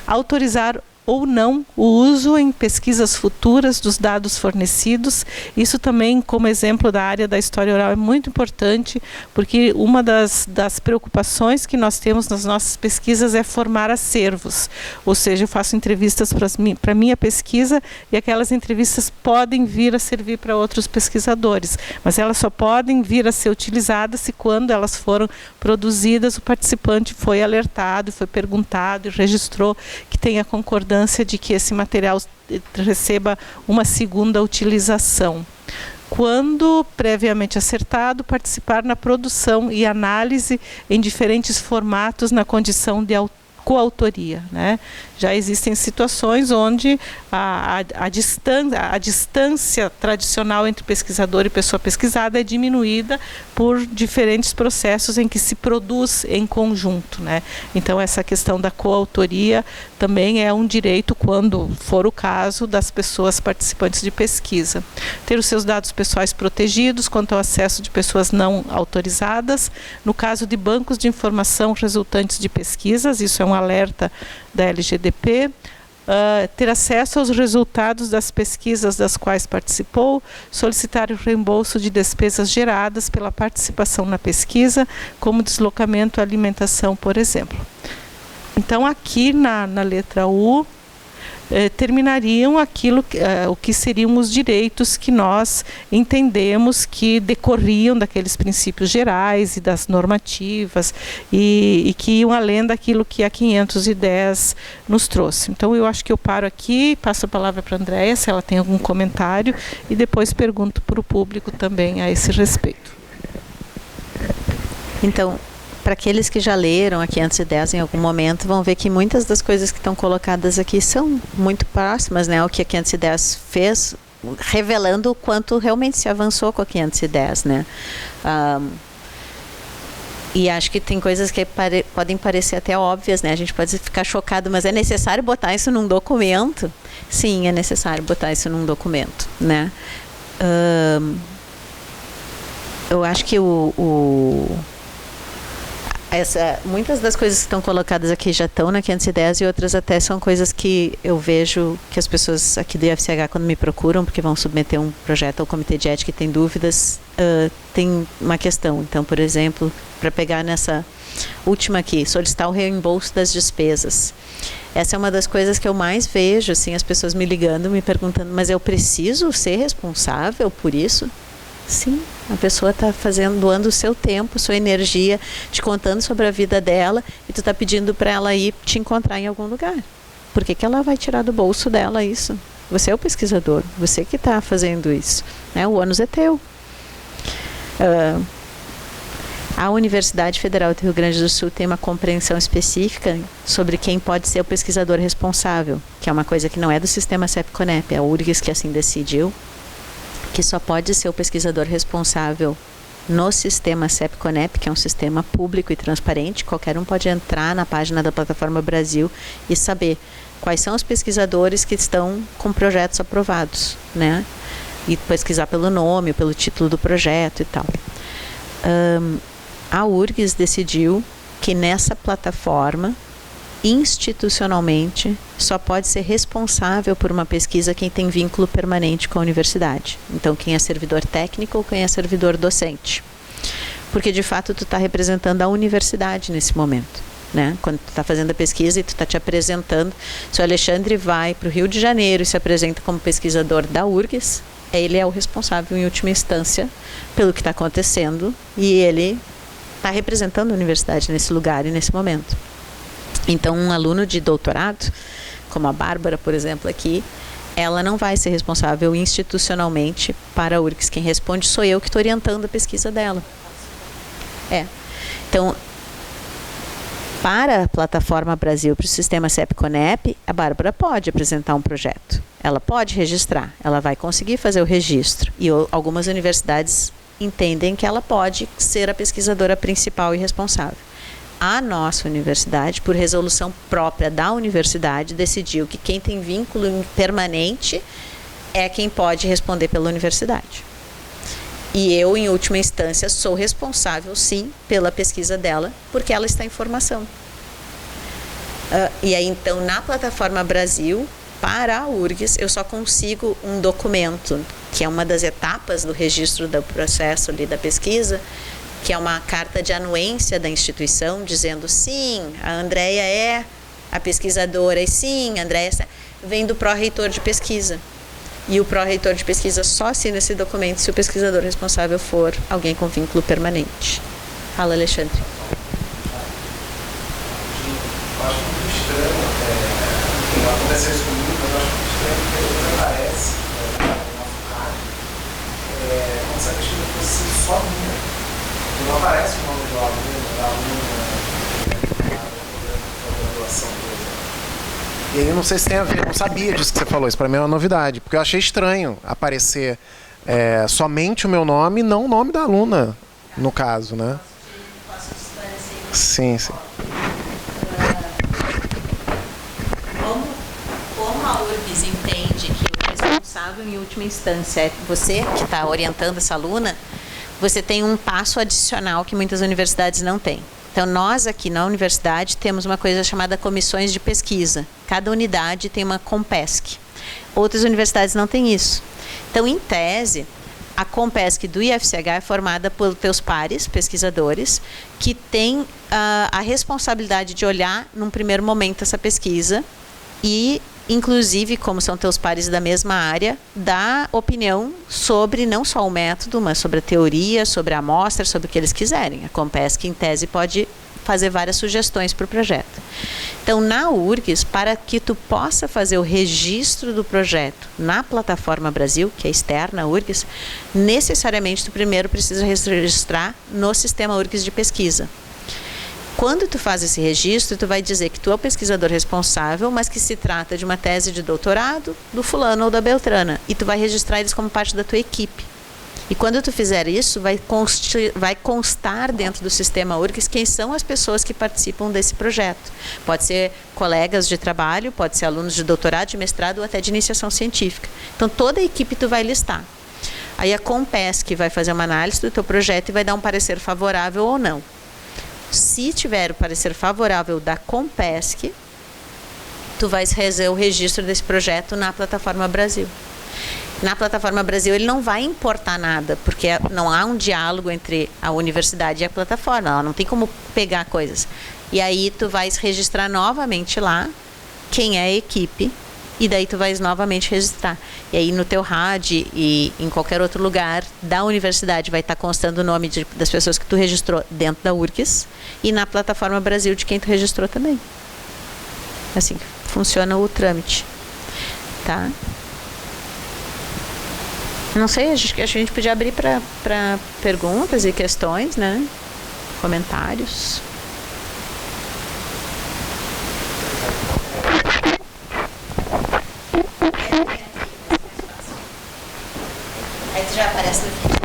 autorizar ou não o uso em pesquisas futuras dos dados fornecidos. Isso também, como exemplo da área da história oral, é muito importante, porque uma das preocupações que nós temos nas nossas pesquisas é formar acervos, ou seja, eu faço entrevistas para minha pesquisa e aquelas entrevistas podem vir a servir para outros pesquisadores, mas elas só podem vir a ser utilizadas se, quando elas foram produzidas, o participante foi alertado, foi perguntado e registrou que tem a concordância de que esse material receba uma segunda utilização. Quando previamente acertado, participar na produção e análise em diferentes formatos na condição de coautoria, né? Já existem situações onde a distância tradicional entre pesquisador e pessoa pesquisada é diminuída por diferentes processos em que se produz em conjunto, né? Então essa questão da coautoria também é um direito, quando for o caso, das pessoas participantes de pesquisa. Ter os seus dados pessoais protegidos quanto ao acesso de pessoas não autorizadas. No caso de bancos de informação resultantes de pesquisas, isso é um alerta da LGDP. Ter acesso aos resultados das pesquisas das quais participou, solicitar o reembolso de despesas geradas pela participação na pesquisa, como deslocamento e alimentação, por exemplo. Então, aqui na letra U, terminariam aquilo o que seriam os direitos que nós entendemos que decorriam daqueles princípios gerais e das normativas e que iam além daquilo que a 510 nos trouxe. Então eu acho que eu paro aqui, passo a palavra para a Andréia, se ela tem algum comentário, e depois pergunto para o público também a esse respeito. Então, para aqueles que já leram a 510 em algum momento, vão ver que muitas das coisas que estão colocadas aqui são muito próximas, né, ao que a 510 fez, revelando o quanto realmente se avançou com a 510, né. E acho que tem coisas que podem parecer até óbvias, né, a gente pode ficar chocado, mas é necessário botar isso num documento? Sim, é necessário botar isso num documento, né. Eu acho que muitas das coisas que estão colocadas aqui já estão na 510 e outras até são coisas que eu vejo que as pessoas aqui do IFCH, quando me procuram, porque vão submeter um projeto ao comitê de ética e tem dúvidas, tem uma questão. Então, por exemplo, para pegar nessa última aqui, solicitar o reembolso das despesas. Essa é uma das coisas que eu mais vejo, assim, as pessoas me ligando, me perguntando, mas eu preciso ser responsável por isso? Sim, a pessoa está doando o seu tempo, sua energia, te contando sobre a vida dela, e tu está pedindo para ela ir te encontrar em algum lugar. Por que ela vai tirar do bolso dela isso? Você é o pesquisador, você que está fazendo isso, né? O ônus é teu. A Universidade Federal do Rio Grande do Sul tem uma compreensão específica sobre quem pode ser o pesquisador responsável, que é uma coisa que não é do sistema CEP-CONEP, é a URGS que assim decidiu, que só pode ser o pesquisador responsável no sistema CEP-CONEP, que é um sistema público e transparente. Qualquer um pode entrar na página da Plataforma Brasil e saber quais são os pesquisadores que estão com projetos aprovados, né? E pesquisar pelo nome, pelo título do projeto e tal. A URGS decidiu que nessa plataforma, institucionalmente, só pode ser responsável por uma pesquisa quem tem vínculo permanente com a universidade. Então, quem é servidor técnico ou quem é servidor docente. Porque, de fato, tu está representando a universidade nesse momento, né? Quando tu está fazendo a pesquisa e tu está te apresentando, se o Alexandre vai para o Rio de Janeiro e se apresenta como pesquisador da URGS, ele é o responsável, em última instância, pelo que está acontecendo, e ele está representando a universidade nesse lugar e nesse momento. Então, um aluno de doutorado, como a Bárbara, por exemplo, aqui, ela não vai ser responsável institucionalmente para a URGS. Quem responde sou eu, que estou orientando a pesquisa dela. Então, para a Plataforma Brasil, para o sistema CEP-CONEP, a Bárbara pode apresentar um projeto. Ela pode registrar, ela vai conseguir fazer o registro. E algumas universidades entendem que ela pode ser a pesquisadora principal e responsável. A nossa universidade, por resolução própria da universidade, decidiu que quem tem vínculo permanente é quem pode responder pela universidade. E eu, em última instância, sou responsável, sim, pela pesquisa dela, porque ela está em formação. E aí, então, na Plataforma Brasil, para a URGS, eu só consigo um documento, que é uma das etapas do registro do processo ali da pesquisa, que é uma carta de anuência da instituição, dizendo sim, a Andréia é a pesquisadora, e sim, a Andréia vem do pró-reitor de pesquisa. E o pró-reitor de pesquisa só assina esse documento se o pesquisador responsável for alguém com vínculo permanente. Fala, Alexandre. Eu acho muito estranho, aconteceu isso comigo, mas eu acho muito estranho porque depois aparece no nosso rádio, como se a pesquisa fosse só minha. Não aparece o nome do aluno, da aluna, da graduação, por exemplo. E aí eu não sei se tem a ver, não sabia disso que você falou, isso para mim é uma novidade, porque eu achei estranho aparecer somente o meu nome e não o nome da aluna, no caso, né? Sim, sim. Como a URGS entende que o responsável em última instância é você que está orientando essa aluna, você tem um passo adicional que muitas universidades não têm. Então, nós aqui na universidade temos uma coisa chamada comissões de pesquisa. Cada unidade tem uma Compesc. Outras universidades não têm isso. Então, em tese, a Compesc do IFCH é formada por teus pares, pesquisadores, que têm a responsabilidade de olhar, num primeiro momento, essa pesquisa e, inclusive, como são teus pares da mesma área, dar opinião sobre não só o método, mas sobre a teoria, sobre a amostra, sobre o que eles quiserem. A Compesc, em tese, pode fazer várias sugestões para o projeto. Então, na URGS, para que tu possa fazer o registro do projeto na Plataforma Brasil, que é externa à URGS, necessariamente tu primeiro precisa registrar no sistema URGS de pesquisa. Quando tu faz esse registro, tu vai dizer que tu é o pesquisador responsável, mas que se trata de uma tese de doutorado do fulano ou da Beltrana. E tu vai registrar eles como parte da tua equipe. E quando tu fizer isso, vai constar dentro do sistema URGS quem são as pessoas que participam desse projeto. Pode ser colegas de trabalho, pode ser alunos de doutorado, de mestrado ou até de iniciação científica. Então, toda a equipe tu vai listar. Aí a Compesc vai fazer uma análise do teu projeto e vai dar um parecer favorável ou não. Se tiver o parecer favorável da Compesc, tu vais fazer o registro desse projeto na Plataforma Brasil. Na Plataforma Brasil ele não vai importar nada, porque não há um diálogo entre a universidade e a plataforma, ela não tem como pegar coisas. E aí tu vais registrar novamente lá quem é a equipe, e daí tu vais novamente registrar. E aí no teu RAD e em qualquer outro lugar da universidade vai estar constando o nome das pessoas que tu registrou dentro da URGS e na Plataforma Brasil de quem tu registrou também. Assim funciona o trâmite. Tá? Não sei, acho que a gente podia abrir para perguntas e questões, né? Comentários. Aí tu já aparece no vídeo.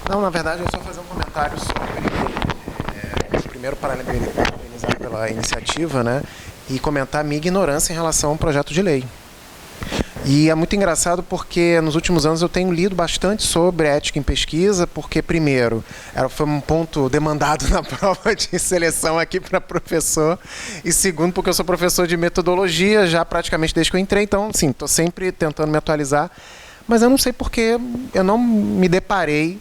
Não, na verdade, eu só fazer um comentário sobre... primeiro, parabenizar pela iniciativa, né? E comentar a minha ignorância em relação ao projeto de lei. E é muito engraçado porque nos últimos anos eu tenho lido bastante sobre ética em pesquisa, porque, primeiro, foi um ponto demandado na prova de seleção aqui para professor, e segundo, porque eu sou professor de metodologia já praticamente desde que eu entrei, então, sim, estou sempre tentando me atualizar, mas eu não sei porque eu não me deparei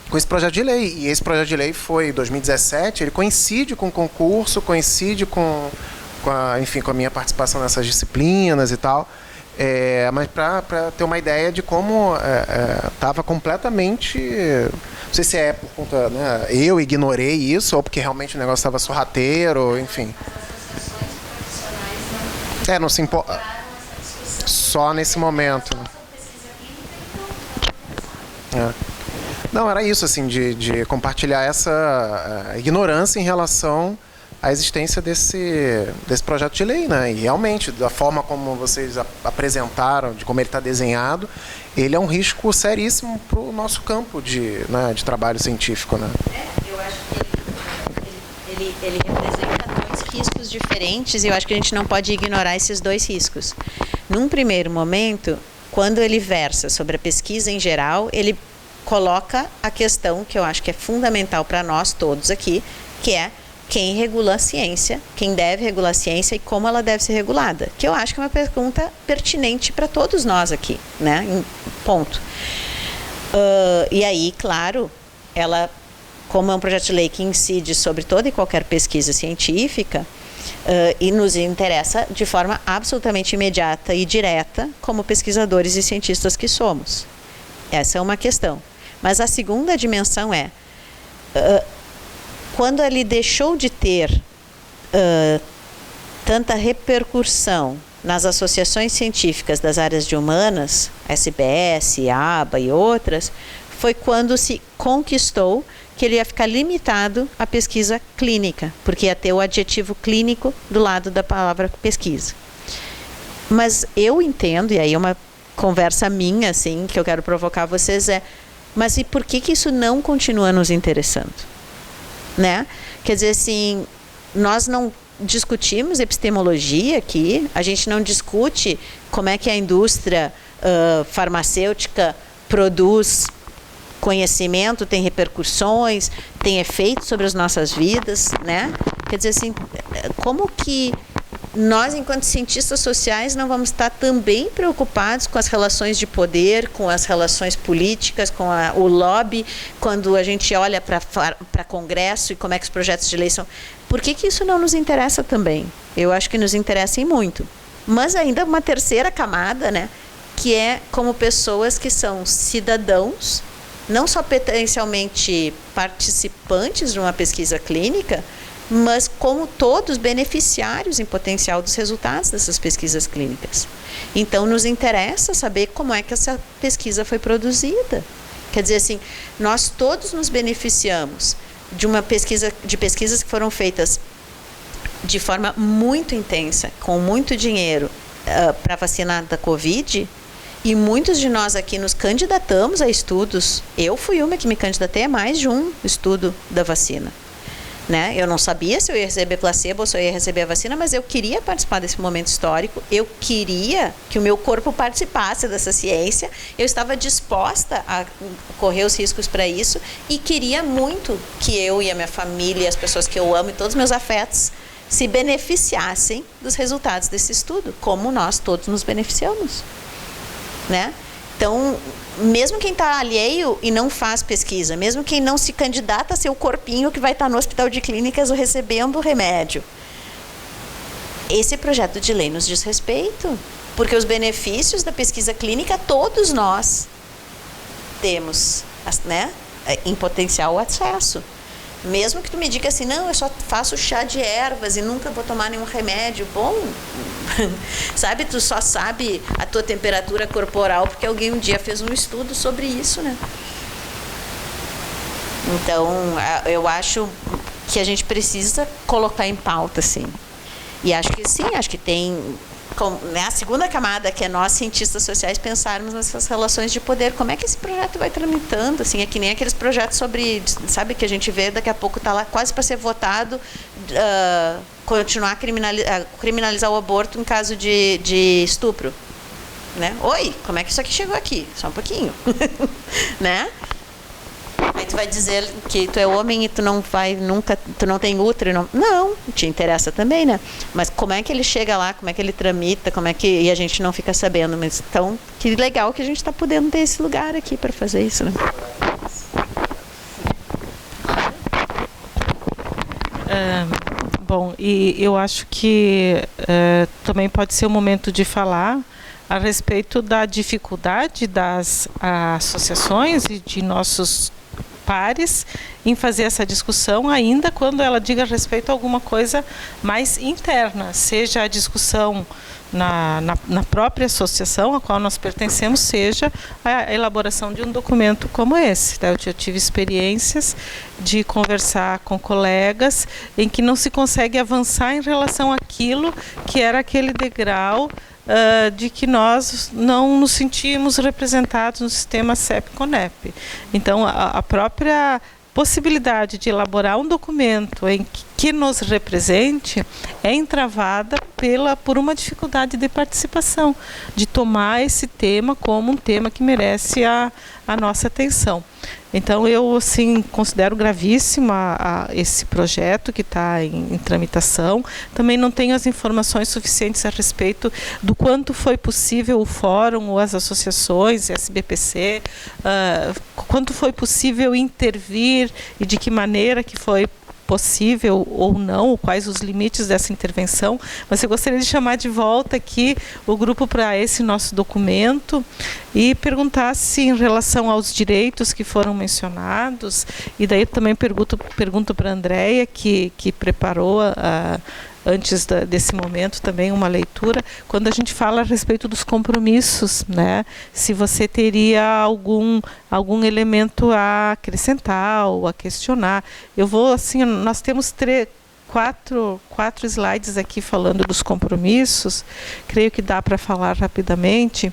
com esse projeto de lei. E esse projeto de lei foi em 2017, ele coincide com o concurso, coincide com a minha participação nessas disciplinas e tal. Mas para ter uma ideia de como estava completamente... Não sei se é por conta... Né, eu ignorei isso, ou porque realmente o negócio estava sorrateiro, enfim. Não se importa. Só nesse momento. Não, era isso, assim, de compartilhar essa ignorância em relação à existência desse projeto de lei, né? E realmente, da forma como vocês apresentaram, de como ele está desenhado, ele é um risco seríssimo para o nosso campo de trabalho científico, né? Eu acho que ele representa dois riscos diferentes e eu acho que a gente não pode ignorar esses dois riscos. Num primeiro momento, quando ele versa sobre a pesquisa em geral, ele coloca a questão que eu acho que é fundamental para nós todos aqui, que é quem regula a ciência, quem deve regular a ciência e como ela deve ser regulada, que eu acho que é uma pergunta pertinente para todos nós aqui, né? Ponto. E aí, claro, ela, como é um projeto de lei que incide sobre toda e qualquer pesquisa científica, e nos interessa de forma absolutamente imediata e direta, como pesquisadores e cientistas que somos. Essa é uma questão. Mas a segunda dimensão é, quando ele deixou de ter tanta repercussão nas associações científicas das áreas de humanas, SBS, ABA e outras, foi quando se conquistou que ele ia ficar limitado à pesquisa clínica, porque ia ter o adjetivo clínico do lado da palavra pesquisa. Mas eu entendo, e aí é uma conversa minha, assim, que eu quero provocar vocês, mas e por que isso não continua nos interessando? Né? Quer dizer, assim, nós não discutimos epistemologia aqui, a gente não discute como é que a indústria farmacêutica produz conhecimento, tem repercussões, tem efeitos sobre as nossas vidas, né? Quer dizer, assim, como que nós, enquanto cientistas sociais, não vamos estar também preocupados com as relações de poder, com as relações políticas, com o lobby, quando a gente olha para Congresso e como é que os projetos de lei são... Por que isso não nos interessa também? Eu acho que nos interessa em muito. Mas ainda uma terceira camada, né, que é como pessoas que são cidadãos, não só potencialmente participantes de uma pesquisa clínica, mas como todos beneficiários em potencial dos resultados dessas pesquisas clínicas. Então, nos interessa saber como é que essa pesquisa foi produzida. Quer dizer, assim, nós todos nos beneficiamos de pesquisas que foram feitas de forma muito intensa, com muito dinheiro, para vacinar da Covid, e muitos de nós aqui nos candidatamos a estudos. Eu fui uma que me candidatei a mais de um estudo da vacina. Né? Eu não sabia se eu ia receber placebo ou se eu ia receber a vacina, mas eu queria participar desse momento histórico, eu queria que o meu corpo participasse dessa ciência, eu estava disposta a correr os riscos para isso e queria muito que eu e a minha família, as pessoas que eu amo e todos os meus afetos se beneficiassem dos resultados desse estudo, como nós todos nos beneficiamos, né? Então, mesmo quem está alheio e não faz pesquisa, mesmo quem não se candidata a ser o corpinho que vai estar no hospital de clínicas ou recebendo o remédio, esse projeto de lei nos diz respeito, porque os benefícios da pesquisa clínica todos nós temos, né, em potencial acesso. Mesmo que tu me diga assim, não, eu só faço chá de ervas e nunca vou tomar nenhum remédio, bom, Sabe, tu só sabe a tua temperatura corporal porque alguém um dia fez um estudo sobre isso, né? Então, eu acho que a gente precisa colocar em pauta, assim. E acho que sim, acho que tem, né, a segunda camada, que é nós, cientistas sociais, pensarmos nessas relações de poder. Como é que esse projeto vai tramitando? Assim, é que nem aqueles projetos sobre, sabe, que a gente vê, daqui a pouco está lá quase para ser votado, continuar a criminalizar o aborto em caso de estupro. Né? Oi, como é que isso aqui chegou aqui? Só um pouquinho. Né? Aí tu vai dizer que tu é homem e tu não vai nunca, tu não tem útero, não, te interessa também, né? Mas como é que ele chega lá, como é que ele tramita, como é que, e a gente não fica sabendo, mas então, que legal que a gente está podendo ter esse lugar aqui para fazer isso, né? Bom, e eu acho que também pode ser o momento de falar a respeito da dificuldade das associações e de nossos pares em fazer essa discussão, ainda quando ela diga respeito a alguma coisa mais interna, seja a discussão na própria associação a qual nós pertencemos, seja a elaboração de um documento como esse. Tá? Eu tive experiências de conversar com colegas em que não se consegue avançar em relação àquilo que era aquele degrau de que nós não nos sentimos representados no sistema CEP-CONEP. Então, a própria possibilidade de elaborar um documento em que nos represente é entravada por uma dificuldade de participação, de tomar esse tema como um tema que merece a nossa atenção. Então, eu assim, considero gravíssimo esse projeto que está em tramitação. Também não tenho as informações suficientes a respeito do quanto foi possível o fórum ou as associações, SBPC, quanto foi possível intervir e de que maneira que foi possível ou não, quais os limites dessa intervenção, mas eu gostaria de chamar de volta aqui o grupo para esse nosso documento e perguntar se em relação aos direitos que foram mencionados, e daí também pergunto para a Andréia, que preparou antes desse momento também uma leitura, quando a gente fala a respeito dos compromissos, né? Se você teria algum elemento a acrescentar ou a questionar. Eu vou, assim, nós temos quatro slides aqui falando dos compromissos, creio que dá para falar rapidamente.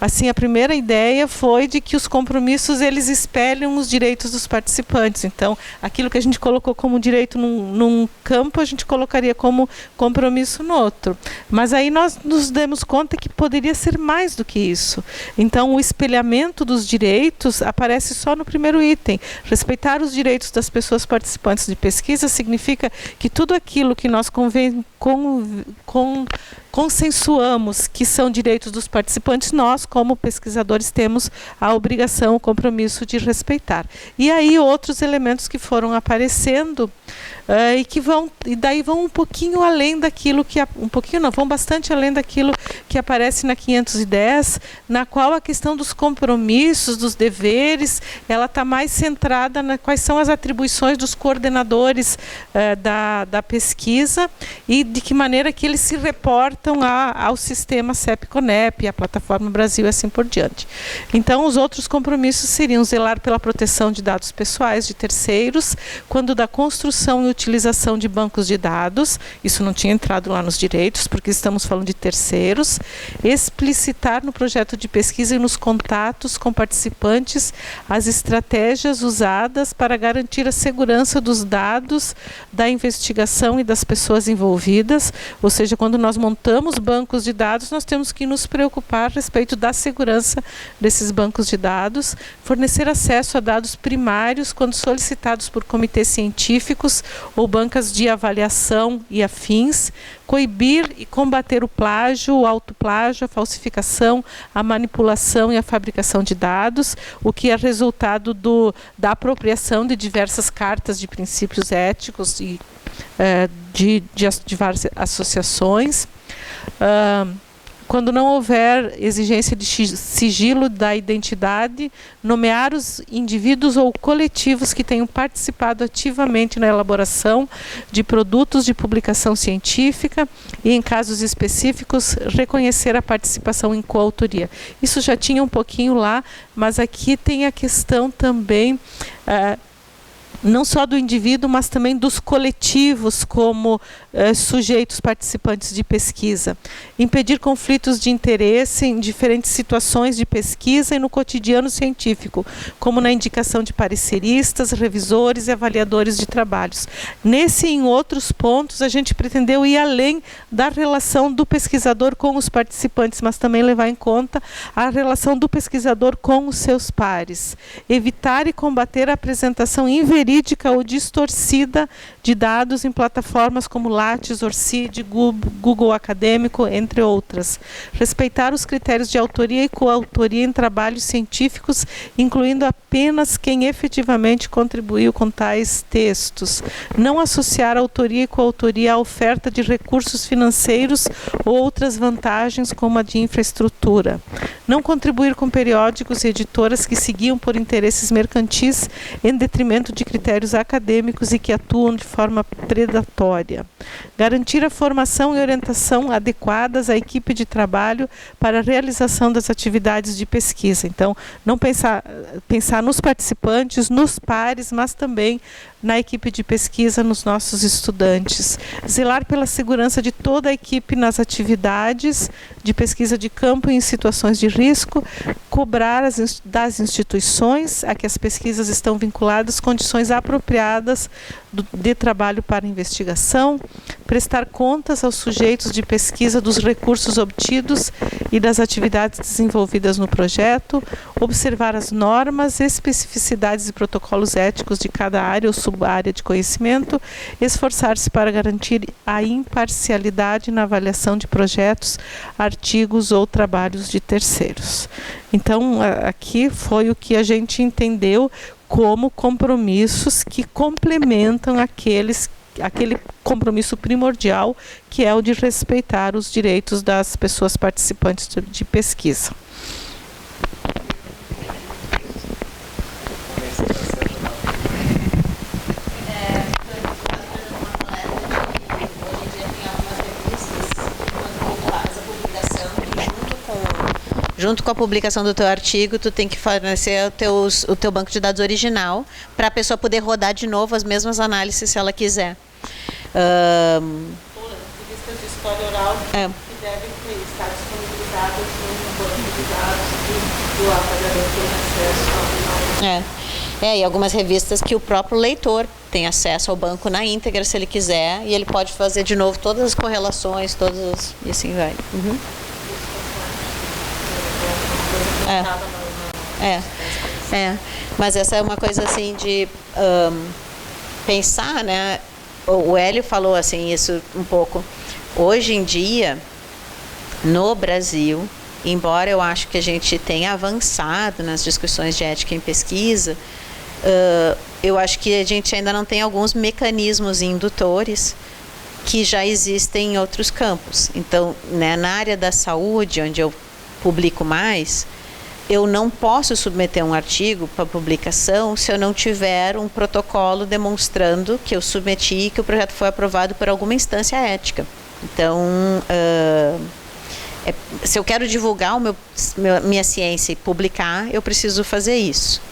Assim, a primeira ideia foi de que os compromissos, eles espelham os direitos dos participantes. Então, aquilo que a gente colocou como direito num campo, a gente colocaria como compromisso no outro. Mas aí nós nos demos conta que poderia ser mais do que isso. Então, o espelhamento dos direitos aparece só no primeiro item. Respeitar os direitos das pessoas participantes de pesquisa significa que tudo aquilo que nós consensuamos que são direitos dos participantes, nós, como pesquisadores, temos a obrigação, o compromisso de respeitar. E aí outros elementos que foram aparecendo e daí vão um pouquinho além daquilo que vão bastante além daquilo que aparece na 510, na qual a questão dos compromissos, dos deveres, ela está mais centrada na quais são as atribuições dos coordenadores da pesquisa e de que maneira que eles se reportam ao sistema CEP-CONEP, à Plataforma Brasil e assim por diante. Então, os outros compromissos seriam zelar pela proteção de dados pessoais de terceiros, quando da construção e utilização de bancos de dados, isso não tinha entrado lá nos direitos, porque estamos falando de terceiros, explicitar no projeto de pesquisa e nos contatos com participantes as estratégias usadas para garantir a segurança dos dados da investigação e das pessoas envolvidas, ou seja, quando nós montamos bancos de dados, nós temos que nos preocupar a respeito da segurança desses bancos de dados, fornecer acesso a dados primários quando solicitados por comitês científicos ou bancas de avaliação e afins, coibir e combater o plágio, o autoplágio, a falsificação, a manipulação e a fabricação de dados, o que é resultado da apropriação de diversas cartas de princípios éticos e de várias associações. quando não houver exigência de sigilo da identidade, nomear os indivíduos ou coletivos que tenham participado ativamente na elaboração de produtos de publicação científica e, em casos específicos, reconhecer a participação em coautoria. Isso já tinha um pouquinho lá, mas aqui tem a questão também não só do indivíduo, mas também dos coletivos como sujeitos participantes de pesquisa. Impedir conflitos de interesse em diferentes situações de pesquisa e no cotidiano científico, como na indicação de pareceristas, revisores e avaliadores de trabalhos. Nesse e em outros pontos, a gente pretendeu ir além da relação do pesquisador com os participantes, mas também levar em conta a relação do pesquisador com os seus pares. Evitar e combater a apresentação inverídica ou distorcida de dados em plataformas como Lattes, Orcid, Google Acadêmico, entre outras. Respeitar os critérios de autoria e coautoria em trabalhos científicos, incluindo apenas quem efetivamente contribuiu com tais textos. Não associar autoria e coautoria à oferta de recursos financeiros ou outras vantagens, como a de infraestrutura. Não contribuir com periódicos e editoras que seguiam por interesses mercantis em detrimento de critérios acadêmicos e que atuam de forma predatória. Garantir a formação e orientação adequadas à equipe de trabalho para a realização das atividades de pesquisa. Então, não pensar nos participantes, nos pares, mas também na equipe de pesquisa, nos nossos estudantes. Zelar pela segurança de toda a equipe nas atividades de pesquisa de campo e em situações de risco, cobrar das instituições a que as pesquisas estão vinculadas condições apropriadas de trabalho para investigação, prestar contas aos sujeitos de pesquisa dos recursos obtidos e das atividades desenvolvidas no projeto, observar as normas, especificidades e protocolos éticos de cada área ou subárea de conhecimento, esforçar-se para garantir a imparcialidade na avaliação de projetos, artigos ou trabalhos de terceiros. Então, aqui foi o que a gente entendeu como compromissos que complementam aquele compromisso primordial, que é o de respeitar os direitos das pessoas participantes de pesquisa. Junto com a publicação do teu artigo, tu tem que fornecer o teu banco de dados original para a pessoa poder rodar de novo as mesmas análises se ela quiser. Revistas de história oral que devem estar disponibilizadas no banco de dados que o avaliador tem acesso. E algumas revistas que o próprio leitor tem acesso ao banco na íntegra, se ele quiser, e ele pode fazer de novo todas as correlações, e assim vai. Mas essa é uma coisa assim de pensar, né? O Hélio falou assim isso um pouco. Hoje em dia, no Brasil, embora eu acho que a gente tenha avançado nas discussões de ética em pesquisa, eu acho que a gente ainda não tem alguns mecanismos indutores que já existem em outros campos. Então, né, na área da saúde, onde eu publico mais, eu não posso submeter um artigo para publicação se eu não tiver um protocolo demonstrando que eu submeti e que o projeto foi aprovado por alguma instância ética. Então, se eu quero divulgar minha ciência e publicar, eu preciso fazer isso.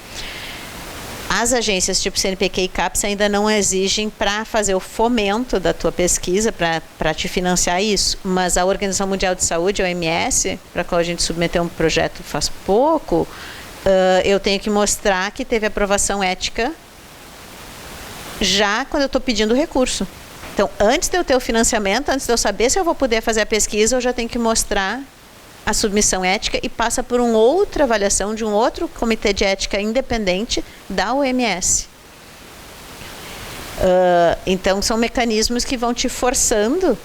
As agências tipo CNPq e CAPES ainda não exigem para fazer o fomento da tua pesquisa, para te financiar isso, mas a Organização Mundial de Saúde, a OMS, para a qual a gente submeteu um projeto faz pouco, eu tenho que mostrar que teve aprovação ética já quando eu estou pedindo o recurso. Então, antes de eu ter o financiamento, antes de eu saber se eu vou poder fazer a pesquisa, eu já tenho que mostrar a submissão ética e passa por uma outra avaliação de um outro comitê de ética independente da OMS. Então, são mecanismos que vão te forçando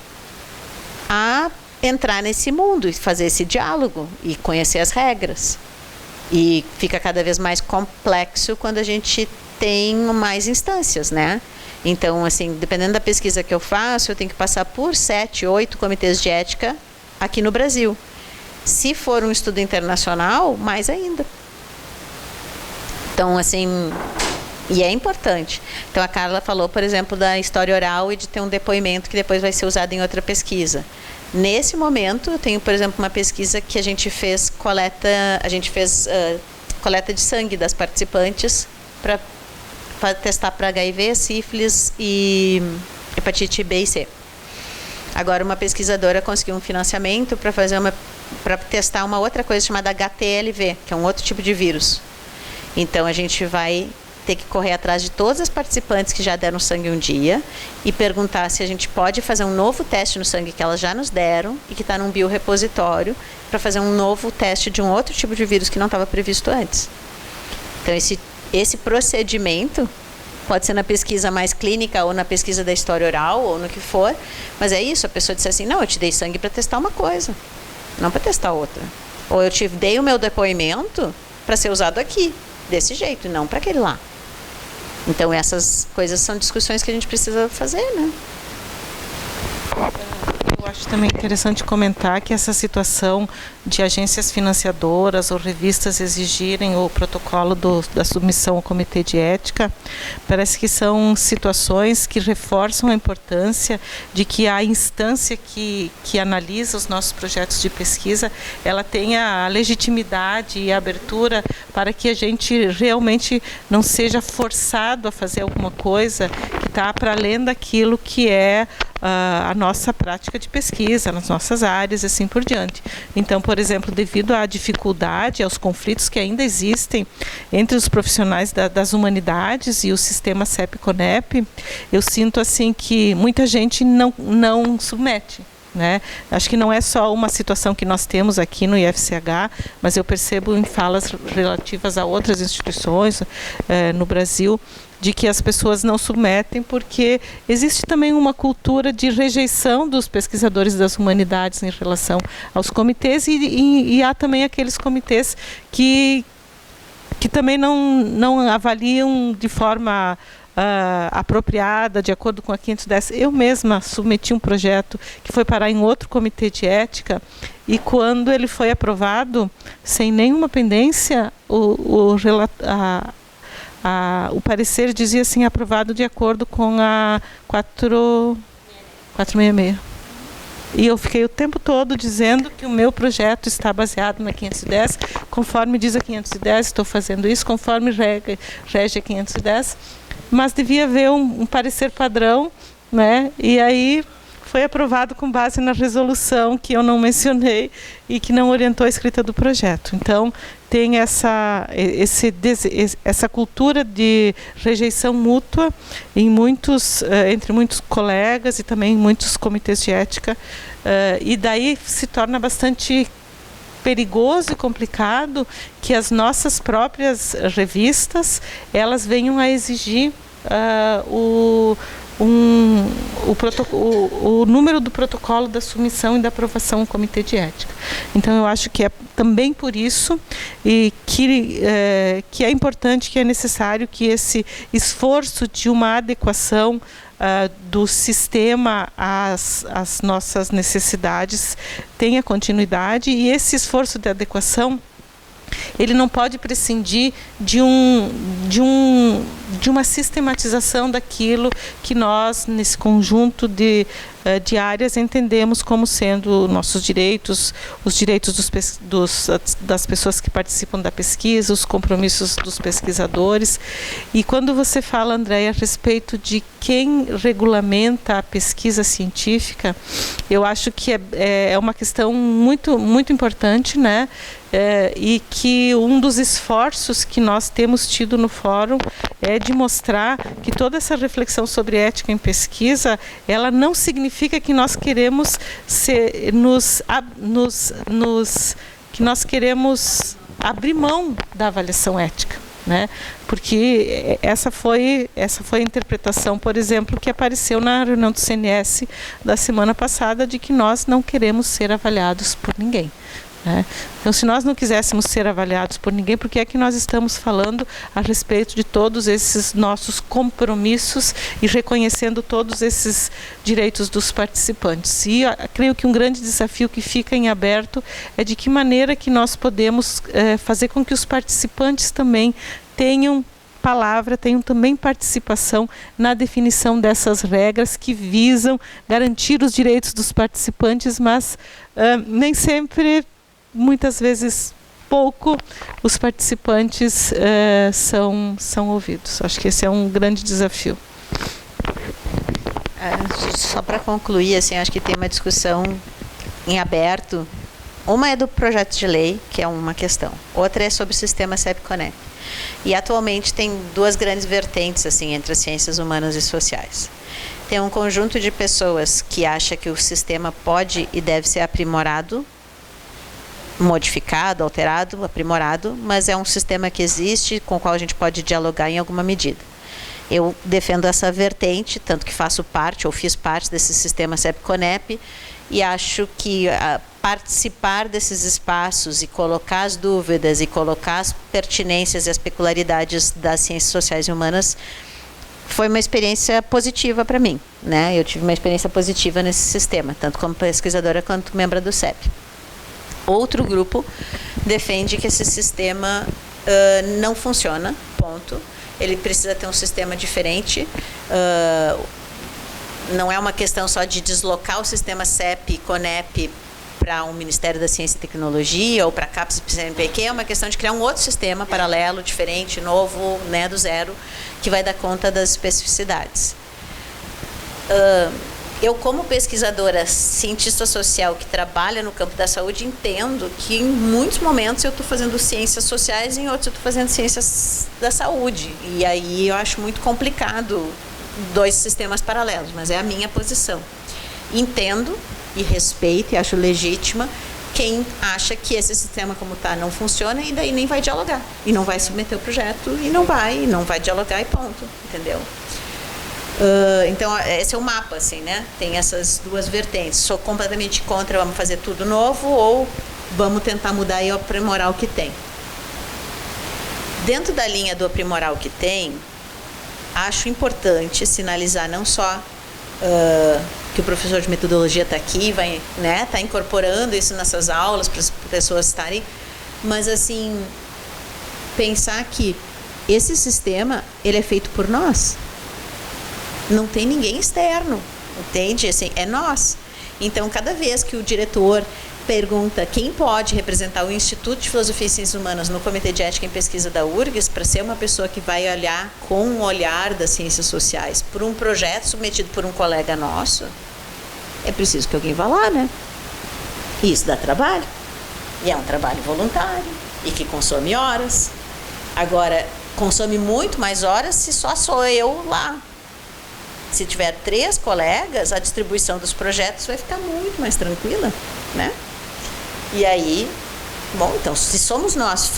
a entrar nesse mundo e fazer esse diálogo e conhecer as regras. E fica cada vez mais complexo quando a gente tem mais instâncias, né? Então, assim, dependendo da pesquisa que eu faço, eu tenho que passar por 7, 8 comitês de ética aqui no Brasil. Se for um estudo internacional, mais ainda. Então, assim, e é importante. Então, a Carla falou, por exemplo, da história oral e de ter um depoimento que depois vai ser usado em outra pesquisa. Nesse momento, eu tenho, por exemplo, uma pesquisa que a gente fez coleta de sangue das participantes para testar para HIV, sífilis e hepatite B e C. Agora, uma pesquisadora conseguiu um financiamento para testar uma outra coisa chamada HTLV, que é um outro tipo de vírus. Então, a gente vai ter que correr atrás de todas as participantes que já deram sangue um dia e perguntar se a gente pode fazer um novo teste no sangue que elas já nos deram e que está num biorepositório para fazer um novo teste de um outro tipo de vírus que não estava previsto antes. Então, esse procedimento pode ser na pesquisa mais clínica ou na pesquisa da história oral ou no que for, mas é isso, a pessoa disse assim, não, eu te dei sangue para testar uma coisa, não para testar outra. Ou eu te dei o meu depoimento para ser usado aqui, desse jeito, e não para aquele lá. Então, essas coisas são discussões que a gente precisa fazer, né? Eu acho também interessante comentar que essa situação de agências financiadoras ou revistas exigirem o protocolo da submissão ao Comitê de Ética, parece que são situações que reforçam a importância de que a instância que analisa os nossos projetos de pesquisa, ela tenha a legitimidade e a abertura para que a gente realmente não seja forçado a fazer alguma coisa que está para além daquilo que é a nossa prática de pesquisa, nas nossas áreas, assim por diante. Então, por exemplo, devido à dificuldade, aos conflitos que ainda existem entre os profissionais das humanidades e o sistema CEP-CONEP, eu sinto assim que muita gente não submete. Né? Acho que não é só uma situação que nós temos aqui no IFCH, mas eu percebo em falas relativas a outras instituições no Brasil, de que as pessoas não submetem porque existe também uma cultura de rejeição dos pesquisadores das humanidades em relação aos comitês e há também aqueles comitês que também não avaliam de forma apropriada, de acordo com a 510. Eu mesma submeti um projeto que foi parar em outro comitê de ética e quando ele foi aprovado, sem nenhuma pendência, o parecer dizia assim, aprovado de acordo com a 466. E eu fiquei o tempo todo dizendo que o meu projeto está baseado na 510, conforme diz a 510, estou fazendo isso, conforme rege a 510, mas devia haver um parecer padrão, né? E aí foi aprovado com base na resolução que eu não mencionei e que não orientou a escrita do projeto. Então, tem essa cultura de rejeição mútua entre muitos colegas e também em muitos comitês de ética, e daí se torna bastante perigoso e complicado que as nossas próprias revistas elas venham a exigir o número do protocolo da submissão e da aprovação ao Comitê de Ética. Então, eu acho que é também por isso e que é importante, que é necessário que esse esforço de uma adequação do sistema às nossas necessidades tenha continuidade, e esse esforço de adequação ele não pode prescindir de uma sistematização daquilo que nós, nesse conjunto de áreas, entendemos como sendo nossos direitos, os direitos das pessoas que participam da pesquisa, os compromissos dos pesquisadores. E quando você fala, Andréia, a respeito de quem regulamenta a pesquisa científica, eu acho que é uma questão muito, muito importante, né? E que um dos esforços que nós temos tido no fórum é de mostrar que toda essa reflexão sobre ética em pesquisa, ela não significa que nós queremos que nós queremos abrir mão da avaliação ética, né? Porque essa foi a interpretação, por exemplo, que apareceu na reunião do CNS da semana passada, de que nós não queremos ser avaliados por ninguém. né? Então, se nós não quiséssemos ser avaliados por ninguém, por que é que nós estamos falando a respeito de todos esses nossos compromissos e reconhecendo todos esses direitos dos participantes? E creio que um grande desafio que fica em aberto é de que maneira que nós podemos fazer com que os participantes também tenham palavra, tenham também participação na definição dessas regras que visam garantir os direitos dos participantes, mas nem sempre, muitas vezes pouco, os participantes são ouvidos. Acho que esse é um grande desafio. Só para concluir, assim, acho que tem uma discussão em aberto. Uma é do projeto de lei, que é uma questão. Outra é sobre o sistema CEP-CONEP. E atualmente tem duas grandes vertentes assim, entre as ciências humanas e sociais. Tem um conjunto de pessoas que acha que o sistema pode e deve ser aprimorado, modificado, alterado, aprimorado, mas é um sistema que existe, com o qual a gente pode dialogar em alguma medida. Eu defendo essa vertente, tanto que faço parte, ou fiz parte desse sistema CEP-CONEP, e acho que participar desses espaços e colocar as dúvidas e colocar as pertinências e as peculiaridades das ciências sociais e humanas foi uma experiência positiva para mim, né? Eu tive uma experiência positiva nesse sistema, tanto como pesquisadora quanto membro do CEP. Outro grupo defende que esse sistema não funciona, ponto. Ele precisa ter um sistema diferente. Não é uma questão só de deslocar o sistema CEP e CONEP para um Ministério da Ciência e Tecnologia ou para a CAPES e CNPq, é uma questão de criar um outro sistema paralelo, diferente, novo, né, do zero, que vai dar conta das especificidades. Eu, como pesquisadora, cientista social que trabalha no campo da saúde, entendo que em muitos momentos eu estou fazendo ciências sociais e em outros eu estou fazendo ciências da saúde. E aí eu acho muito complicado dois sistemas paralelos, mas é a minha posição. Entendo e respeito e acho legítima quem acha que esse sistema como está não funciona e daí nem vai dialogar. E não vai submeter o projeto e não vai dialogar e ponto, entendeu? Então, esse é o mapa, assim, né? Tem essas duas vertentes. Sou completamente contra, vamos fazer tudo novo ou vamos tentar mudar e aprimorar o que tem. Dentro da linha do aprimorar o que tem, acho importante sinalizar não só que o professor de metodologia está aqui, vai, né, tá incorporando isso nessas aulas para as pessoas estarem, mas assim, pensar que esse sistema, ele é feito por nós. Não tem ninguém externo, entende? Assim, é nós. Então, cada vez que o diretor pergunta quem pode representar o Instituto de Filosofia e Ciências Humanas no Comitê de Ética em Pesquisa da URGS, para ser uma pessoa que vai olhar com o olhar das ciências sociais por um projeto submetido por um colega nosso, é preciso que alguém vá lá, né? E isso dá trabalho. E é um trabalho voluntário e que consome horas. Agora, consome muito mais horas se só sou eu lá. Se tiver 3 colegas, a distribuição dos projetos vai ficar muito mais tranquila, né? E aí, bom, então, se somos nós,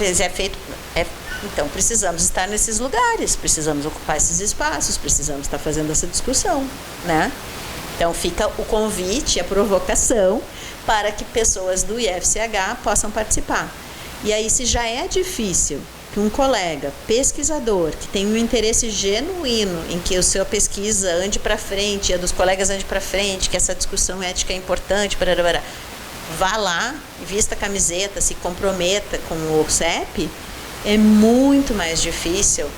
então precisamos estar nesses lugares, precisamos ocupar esses espaços, precisamos estar fazendo essa discussão, né? Então, fica o convite, a provocação para que pessoas do IFCH possam participar. E aí, se já é difícil que um colega pesquisador que tem um interesse genuíno em que a sua pesquisa ande para frente, e a dos colegas ande para frente, que essa discussão ética é importante, vá lá, vista a camiseta, se comprometa com o CEP, é muito mais difícil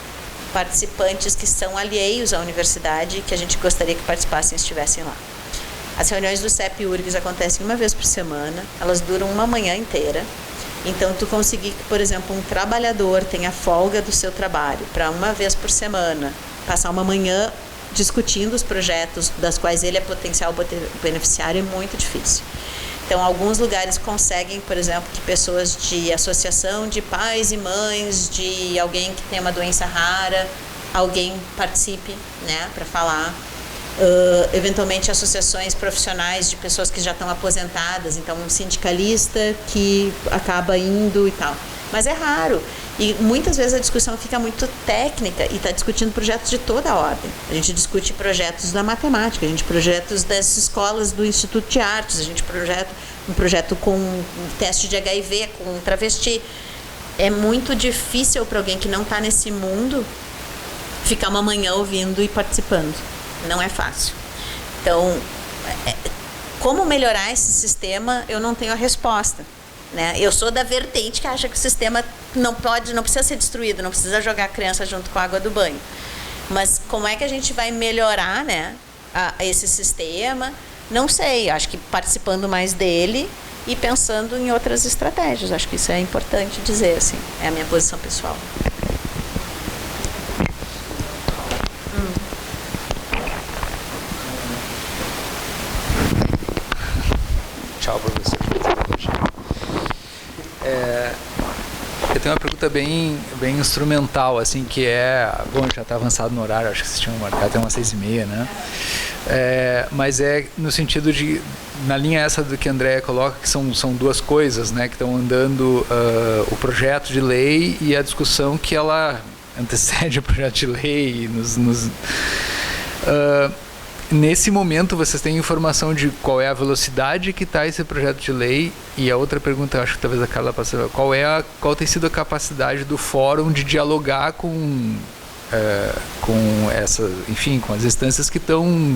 participantes que são alheios à universidade, que a gente gostaria que participassem e estivessem lá. As reuniões do CEP URGS acontecem uma vez por semana, elas duram uma manhã inteira. Então, tu conseguir que, por exemplo, um trabalhador tenha folga do seu trabalho para uma vez por semana, passar uma manhã discutindo os projetos das quais ele é potencial beneficiário, é muito difícil. Então, alguns lugares conseguem, por exemplo, que pessoas de associação de pais e mães de alguém que tem uma doença rara, alguém participe, né, para falar. Eventualmente associações profissionais de pessoas que já estão aposentadas, então um sindicalista que acaba indo e tal, mas é raro e muitas vezes a discussão fica muito técnica e está discutindo projetos de toda a ordem. A gente discute projetos da matemática, a gente projetos das escolas do Instituto de Artes, a gente um projeto com teste de HIV, com travesti. É muito difícil para alguém que não está nesse mundo ficar uma manhã ouvindo e participando. Não é fácil. Então, como melhorar esse sistema, eu não tenho a resposta. Né? Eu sou da vertente que acha que o sistema não precisa ser destruído, não precisa jogar a criança junto com a água do banho. Mas como é que a gente vai melhorar, né, esse sistema? Não sei, acho que participando mais dele e pensando em outras estratégias. Acho que isso é importante dizer, assim, é a minha posição pessoal. Tchau, professor. Eu tenho uma pergunta bem instrumental, assim, que é... Bom, já está avançado no horário, acho que vocês tinham marcado até umas 6h30, né? Mas é no sentido de... Na linha essa do que a Andréa coloca, que são duas coisas, né? Que estão andando o projeto de lei e a discussão que ela antecede o projeto de lei. Nesse momento, vocês têm informação de qual é a velocidade que está esse projeto de lei? E a outra pergunta, eu acho que talvez a Carla possa saber, qual tem sido a capacidade do fórum de dialogar com com as instâncias que estão...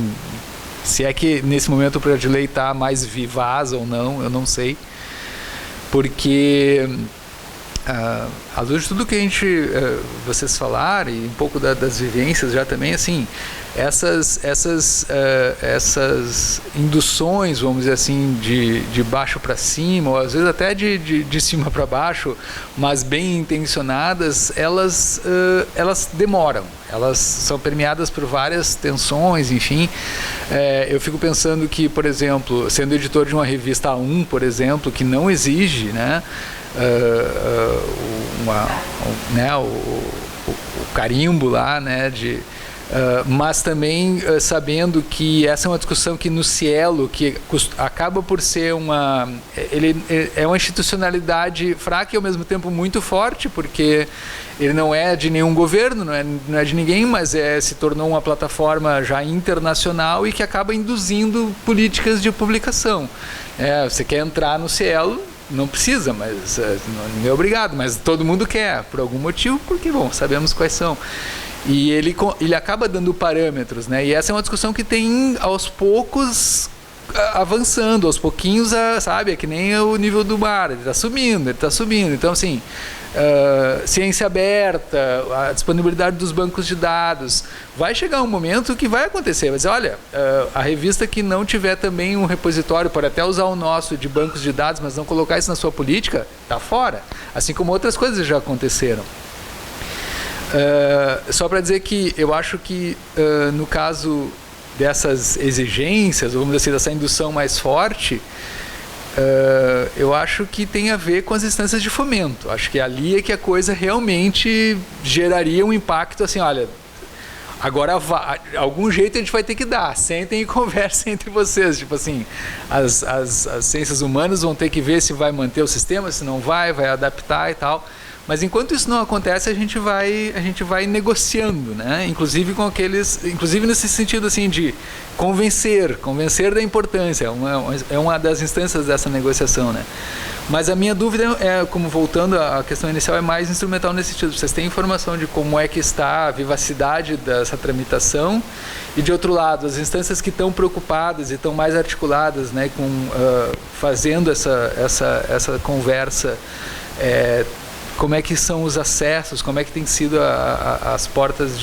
Se é que nesse momento o projeto de lei está mais vivaz ou não, eu não sei. Porque... à luz de tudo que vocês falaram e um pouco das vivências já também, assim, essas induções, vamos dizer assim, de baixo para cima, ou às vezes até de cima para baixo, mas bem intencionadas, elas demoram, elas são permeadas por várias tensões, enfim. Eu fico pensando que, por exemplo, sendo editor de uma revista A1, por exemplo, que não exige, né, o carimbo lá, né, mas também sabendo que essa é uma discussão que no Cielo, que acaba por ser ele é uma institucionalidade fraca e ao mesmo tempo muito forte, porque ele não é de nenhum governo, não é de ninguém, mas se tornou uma plataforma já internacional e que acaba induzindo políticas de publicação. Você quer entrar no Cielo, não precisa, mas não é obrigado, mas todo mundo quer, por algum motivo, porque, bom, sabemos quais são. E ele acaba dando parâmetros, né? E essa é uma discussão que tem, aos poucos, avançando, aos pouquinhos, sabe? É que nem o nível do mar, ele está subindo. Então, assim, ciência aberta, a disponibilidade dos bancos de dados, vai chegar um momento que vai acontecer. Vai dizer, olha, a revista que não tiver também um repositório, pode até usar o nosso de bancos de dados, mas não colocar isso na sua política, está fora. Assim como outras coisas já aconteceram. Só para dizer que eu acho que no caso dessas exigências, ou vamos dizer assim, dessa indução mais forte, eu acho que tem a ver com as instâncias de fomento. Acho que ali é que a coisa realmente geraria um impacto assim, olha, agora algum jeito a gente vai ter que dar, sentem e conversem entre vocês, tipo assim, as ciências humanas vão ter que ver se vai manter o sistema, se não vai adaptar e tal. Mas enquanto isso não acontece, a gente vai negociando, né? Inclusive nesse sentido assim de convencer da importância, é uma das instâncias dessa negociação, né? Mas a minha dúvida como voltando à questão inicial, é mais instrumental nesse sentido. Vocês têm informação de como é que está a vivacidade dessa tramitação e, de outro lado, as instâncias que estão preocupadas e estão mais articuladas, né, fazendo essa conversa, como é que são os acessos, como é que tem sido as portas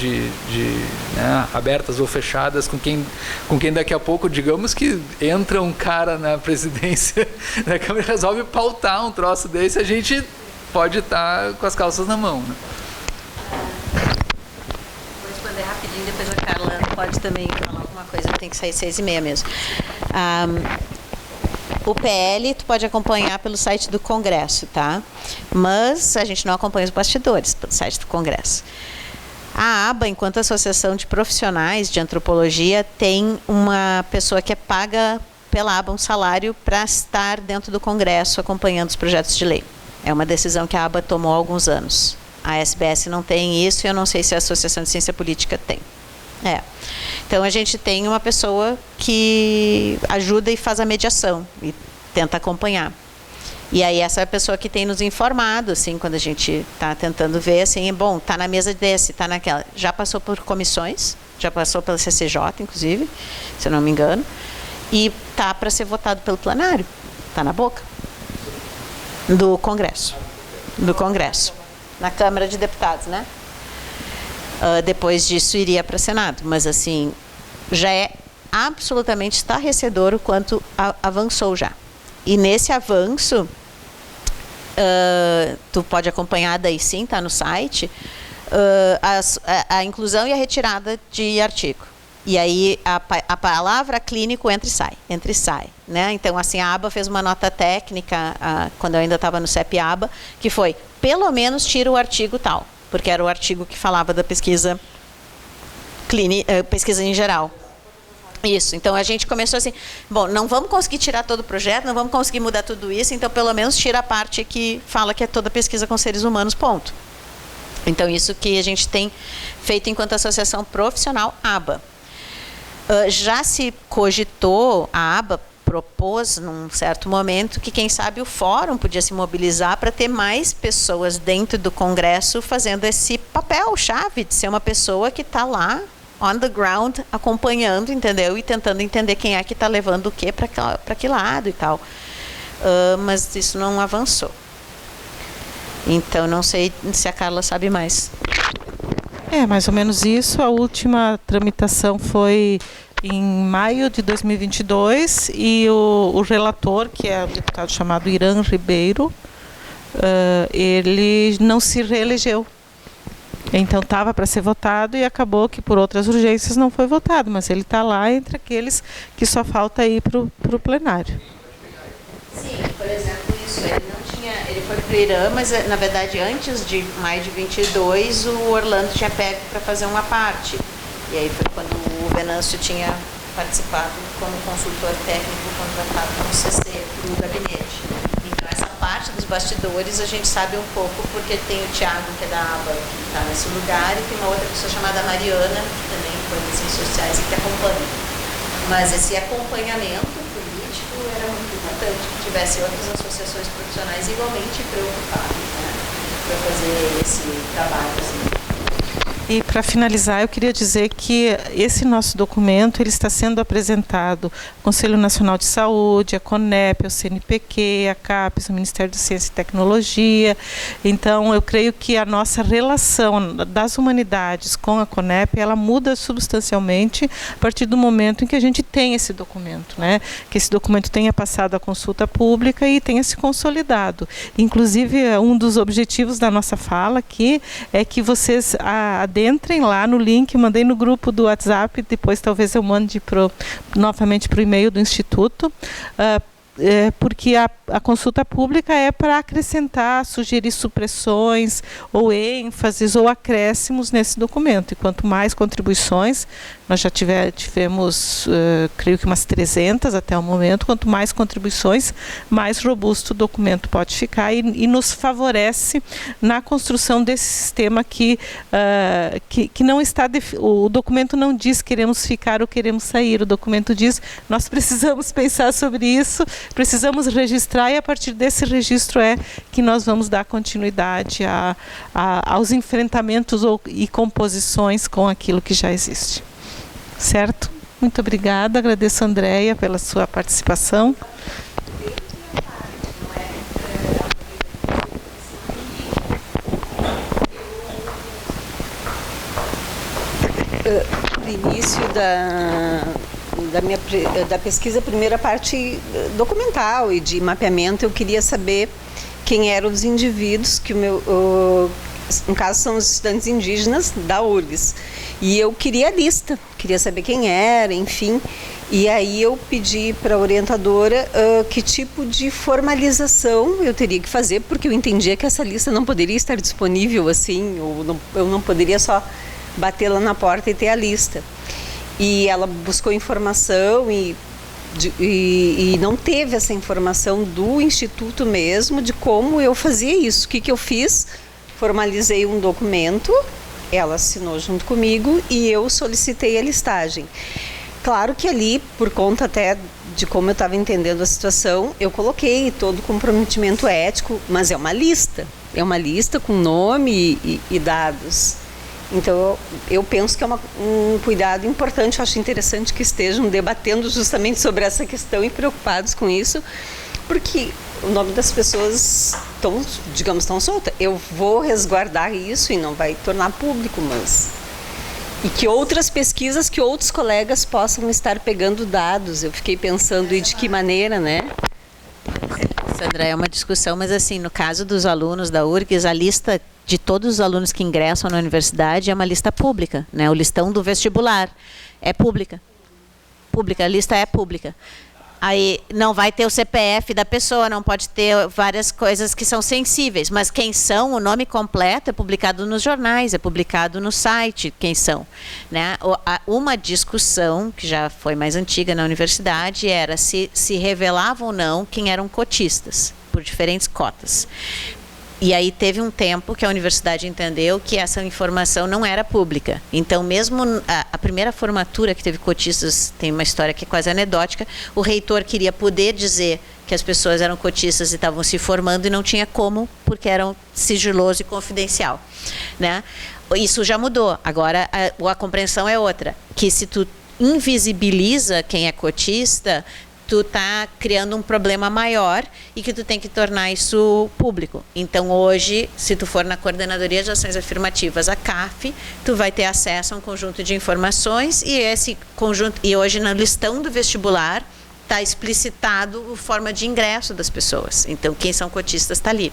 né, abertas ou fechadas com quem daqui a pouco, digamos que entra um cara na presidência da Câmara e resolve pautar um troço desse, a gente pode estar com as calças na mão, né? Vou responder rapidinho, depois a Carla pode também falar alguma coisa, tem que sair 6h30 mesmo. O PL tu pode acompanhar pelo site do Congresso, tá? Mas a gente não acompanha os bastidores pelo site do Congresso. A ABA, enquanto associação de profissionais de antropologia, tem uma pessoa que é paga pela ABA um salário para estar dentro do Congresso acompanhando os projetos de lei. É uma decisão que a ABA tomou há alguns anos. A SBS não tem isso e eu não sei se a Associação de Ciência Política tem. Então a gente tem uma pessoa que ajuda e faz a mediação e tenta acompanhar. E aí essa é a pessoa que tem nos informado, assim, quando a gente está tentando ver, assim, bom, está na mesa desse, está naquela. Já passou por comissões, já passou pela CCJ, inclusive, se eu não me engano, e está para ser votado pelo plenário, está na boca do Congresso, na Câmara de Deputados, né? Depois disso iria para o Senado, mas assim, já é absolutamente estarrecedor o quanto avançou já. E nesse avanço, tu pode acompanhar daí sim, está no site, a inclusão e a retirada de artigo. E aí a palavra clínico entra e sai. Né? Então, assim, a ABA fez uma nota técnica, quando eu ainda estava no CEP-ABA, que foi, pelo menos tira o artigo tal, porque era o artigo que falava da pesquisa clínica, pesquisa em geral. Isso, então a gente começou assim, bom, não vamos conseguir tirar todo o projeto, não vamos conseguir mudar tudo isso, então pelo menos tira a parte que fala que é toda pesquisa com seres humanos, ponto. Então isso que a gente tem feito enquanto associação profissional ABA. Já se cogitou, a ABA propôs num certo momento que quem sabe o fórum podia se mobilizar para ter mais pessoas dentro do Congresso fazendo esse papel-chave de ser uma pessoa que está lá on the ground, acompanhando, entendeu? E tentando entender quem é que está levando o quê para que lado e tal. Mas isso não avançou. Então, não sei se a Carla sabe mais. Mais ou menos isso. A última tramitação foi em maio de 2022 e o relator, que é o deputado chamado Irã Ribeiro, ele não se reelegeu. Então estava para ser votado e acabou que por outras urgências não foi votado, mas ele está lá entre aqueles que só falta ir para o plenário. Sim, por exemplo, isso, ele foi para o Irã, mas na verdade antes de maio de 22 o Orlando tinha pego para fazer uma parte. E aí foi quando o Venâncio tinha participado como consultor técnico contratado no CC, do gabinete. Então essa parte dos bastidores a gente sabe um pouco porque tem o Thiago, que é da ABA, que está nesse lugar, e tem uma outra pessoa chamada Mariana, que também foi das ciências sociais e que acompanha. Mas esse acompanhamento político era muito importante, que tivesse outras associações profissionais igualmente preocupadas, né, para fazer esse trabalho assim. E para finalizar, eu queria dizer que esse nosso documento ele está sendo apresentado ao Conselho Nacional de Saúde, a CONEP, ao CNPq, a CAPES, ao Ministério de Ciência e Tecnologia. Então, eu creio que a nossa relação das humanidades com a CONEP, ela muda substancialmente a partir do momento em que a gente tem esse documento, né? Que esse documento tenha passado a consulta pública e tenha se consolidado. Inclusive, um dos objetivos da nossa fala aqui é que vocês adentrem lá no link, mandei no grupo do WhatsApp, depois talvez eu mande novamente para o e-mail do Instituto, porque a consulta pública é para acrescentar, sugerir supressões ou ênfases ou acréscimos nesse documento. E quanto mais contribuições, nós já tivemos, creio que umas 300 até o momento, quanto mais contribuições, mais robusto o documento pode ficar e nos favorece na construção desse sistema que não está... O documento não diz queremos ficar ou queremos sair, o documento diz nós precisamos pensar sobre isso, precisamos registrar e a partir desse registro é que nós vamos dar continuidade aos enfrentamentos e composições com aquilo que já existe. Certo? Muito obrigada, agradeço a Andréia pela sua participação. No início da pesquisa, a primeira parte documental e de mapeamento, eu queria saber quem eram os indivíduos que no caso são os estudantes indígenas da URGS. E eu queria a lista, queria saber quem era, enfim. E aí eu pedi para a orientadora que tipo de formalização eu teria que fazer, porque eu entendia que essa lista não poderia estar disponível assim, eu não poderia só bater lá na porta e ter a lista. E ela buscou informação e não teve essa informação do Instituto mesmo de como eu fazia isso. O que eu fiz? Formalizei um documento, ela assinou junto comigo e eu solicitei a listagem. Claro que ali, por conta até de como eu estava entendendo a situação, eu coloquei todo o comprometimento ético, mas é uma lista com nome e dados. Então, eu penso que é um cuidado importante. Eu acho interessante que estejam debatendo justamente sobre essa questão e preocupados com isso, porque o nome das pessoas estão solta. Eu vou resguardar isso e não vai tornar público, mas... E que outras pesquisas, que outros colegas possam estar pegando dados. Eu fiquei pensando, e de que maneira, né? Sandra, é uma discussão, mas assim, no caso dos alunos da URGS, a lista de todos os alunos que ingressam na universidade é uma lista pública, né? O listão do vestibular é pública. A lista é pública. Aí não vai ter o CPF da pessoa, não pode ter várias coisas que são sensíveis, mas quem são, o nome completo é publicado nos jornais, é publicado no site, quem são, né? Uma discussão, que já foi mais antiga na universidade, era se revelava ou não quem eram cotistas, por diferentes cotas. E aí teve um tempo que a universidade entendeu que essa informação não era pública. Então, mesmo a primeira formatura que teve cotistas, tem uma história que é quase anedótica, o reitor queria poder dizer que as pessoas eram cotistas e estavam se formando e não tinha como, porque eram sigiloso e confidencial, né? Isso já mudou. Agora, a compreensão é outra, que se tu invisibiliza quem é cotista, tu tá criando um problema maior e que tu tem que tornar isso público. Então, hoje, se tu for na Coordenadoria de Ações Afirmativas, a CAF, tu vai ter acesso a um conjunto de informações e esse conjunto, e hoje na listão do vestibular, está explicitado a forma de ingresso das pessoas. Então, quem são cotistas está ali.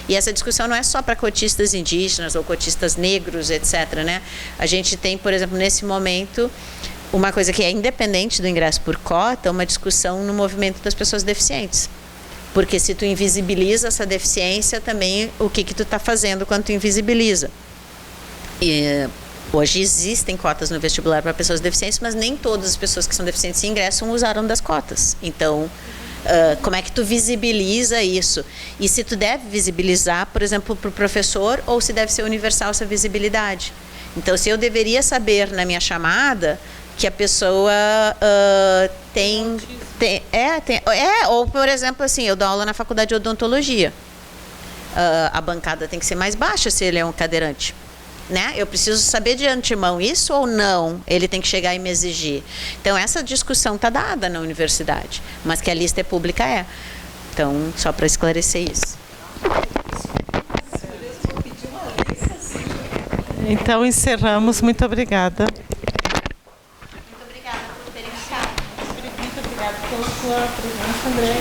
E essa discussão não é só para cotistas indígenas ou cotistas negros, etc., né? A gente tem, por exemplo, nesse momento, uma coisa que é independente do ingresso por cota, uma discussão no movimento das pessoas deficientes. Porque se tu invisibiliza essa deficiência, também o que tu está fazendo quando tu invisibiliza? E hoje existem cotas no vestibular para pessoas deficientes, mas nem todas as pessoas que são deficientes e ingressam usaram das cotas. Então, como é que tu visibiliza isso? E se tu deve visibilizar, por exemplo, para o professor, ou se deve ser universal essa visibilidade? Então, se eu deveria saber na minha chamada que a pessoa ou, por exemplo, assim, eu dou aula na faculdade de odontologia. A bancada tem que ser mais baixa se ele é um cadeirante, né? Eu preciso saber de antemão isso ou não? Ele tem que chegar e me exigir. Então, essa discussão está dada na universidade, mas que a lista é pública é. Então, só para esclarecer isso. Então, encerramos. Muito obrigada. Muito obrigada por terem ficado. Muito obrigada pela sua presença, André.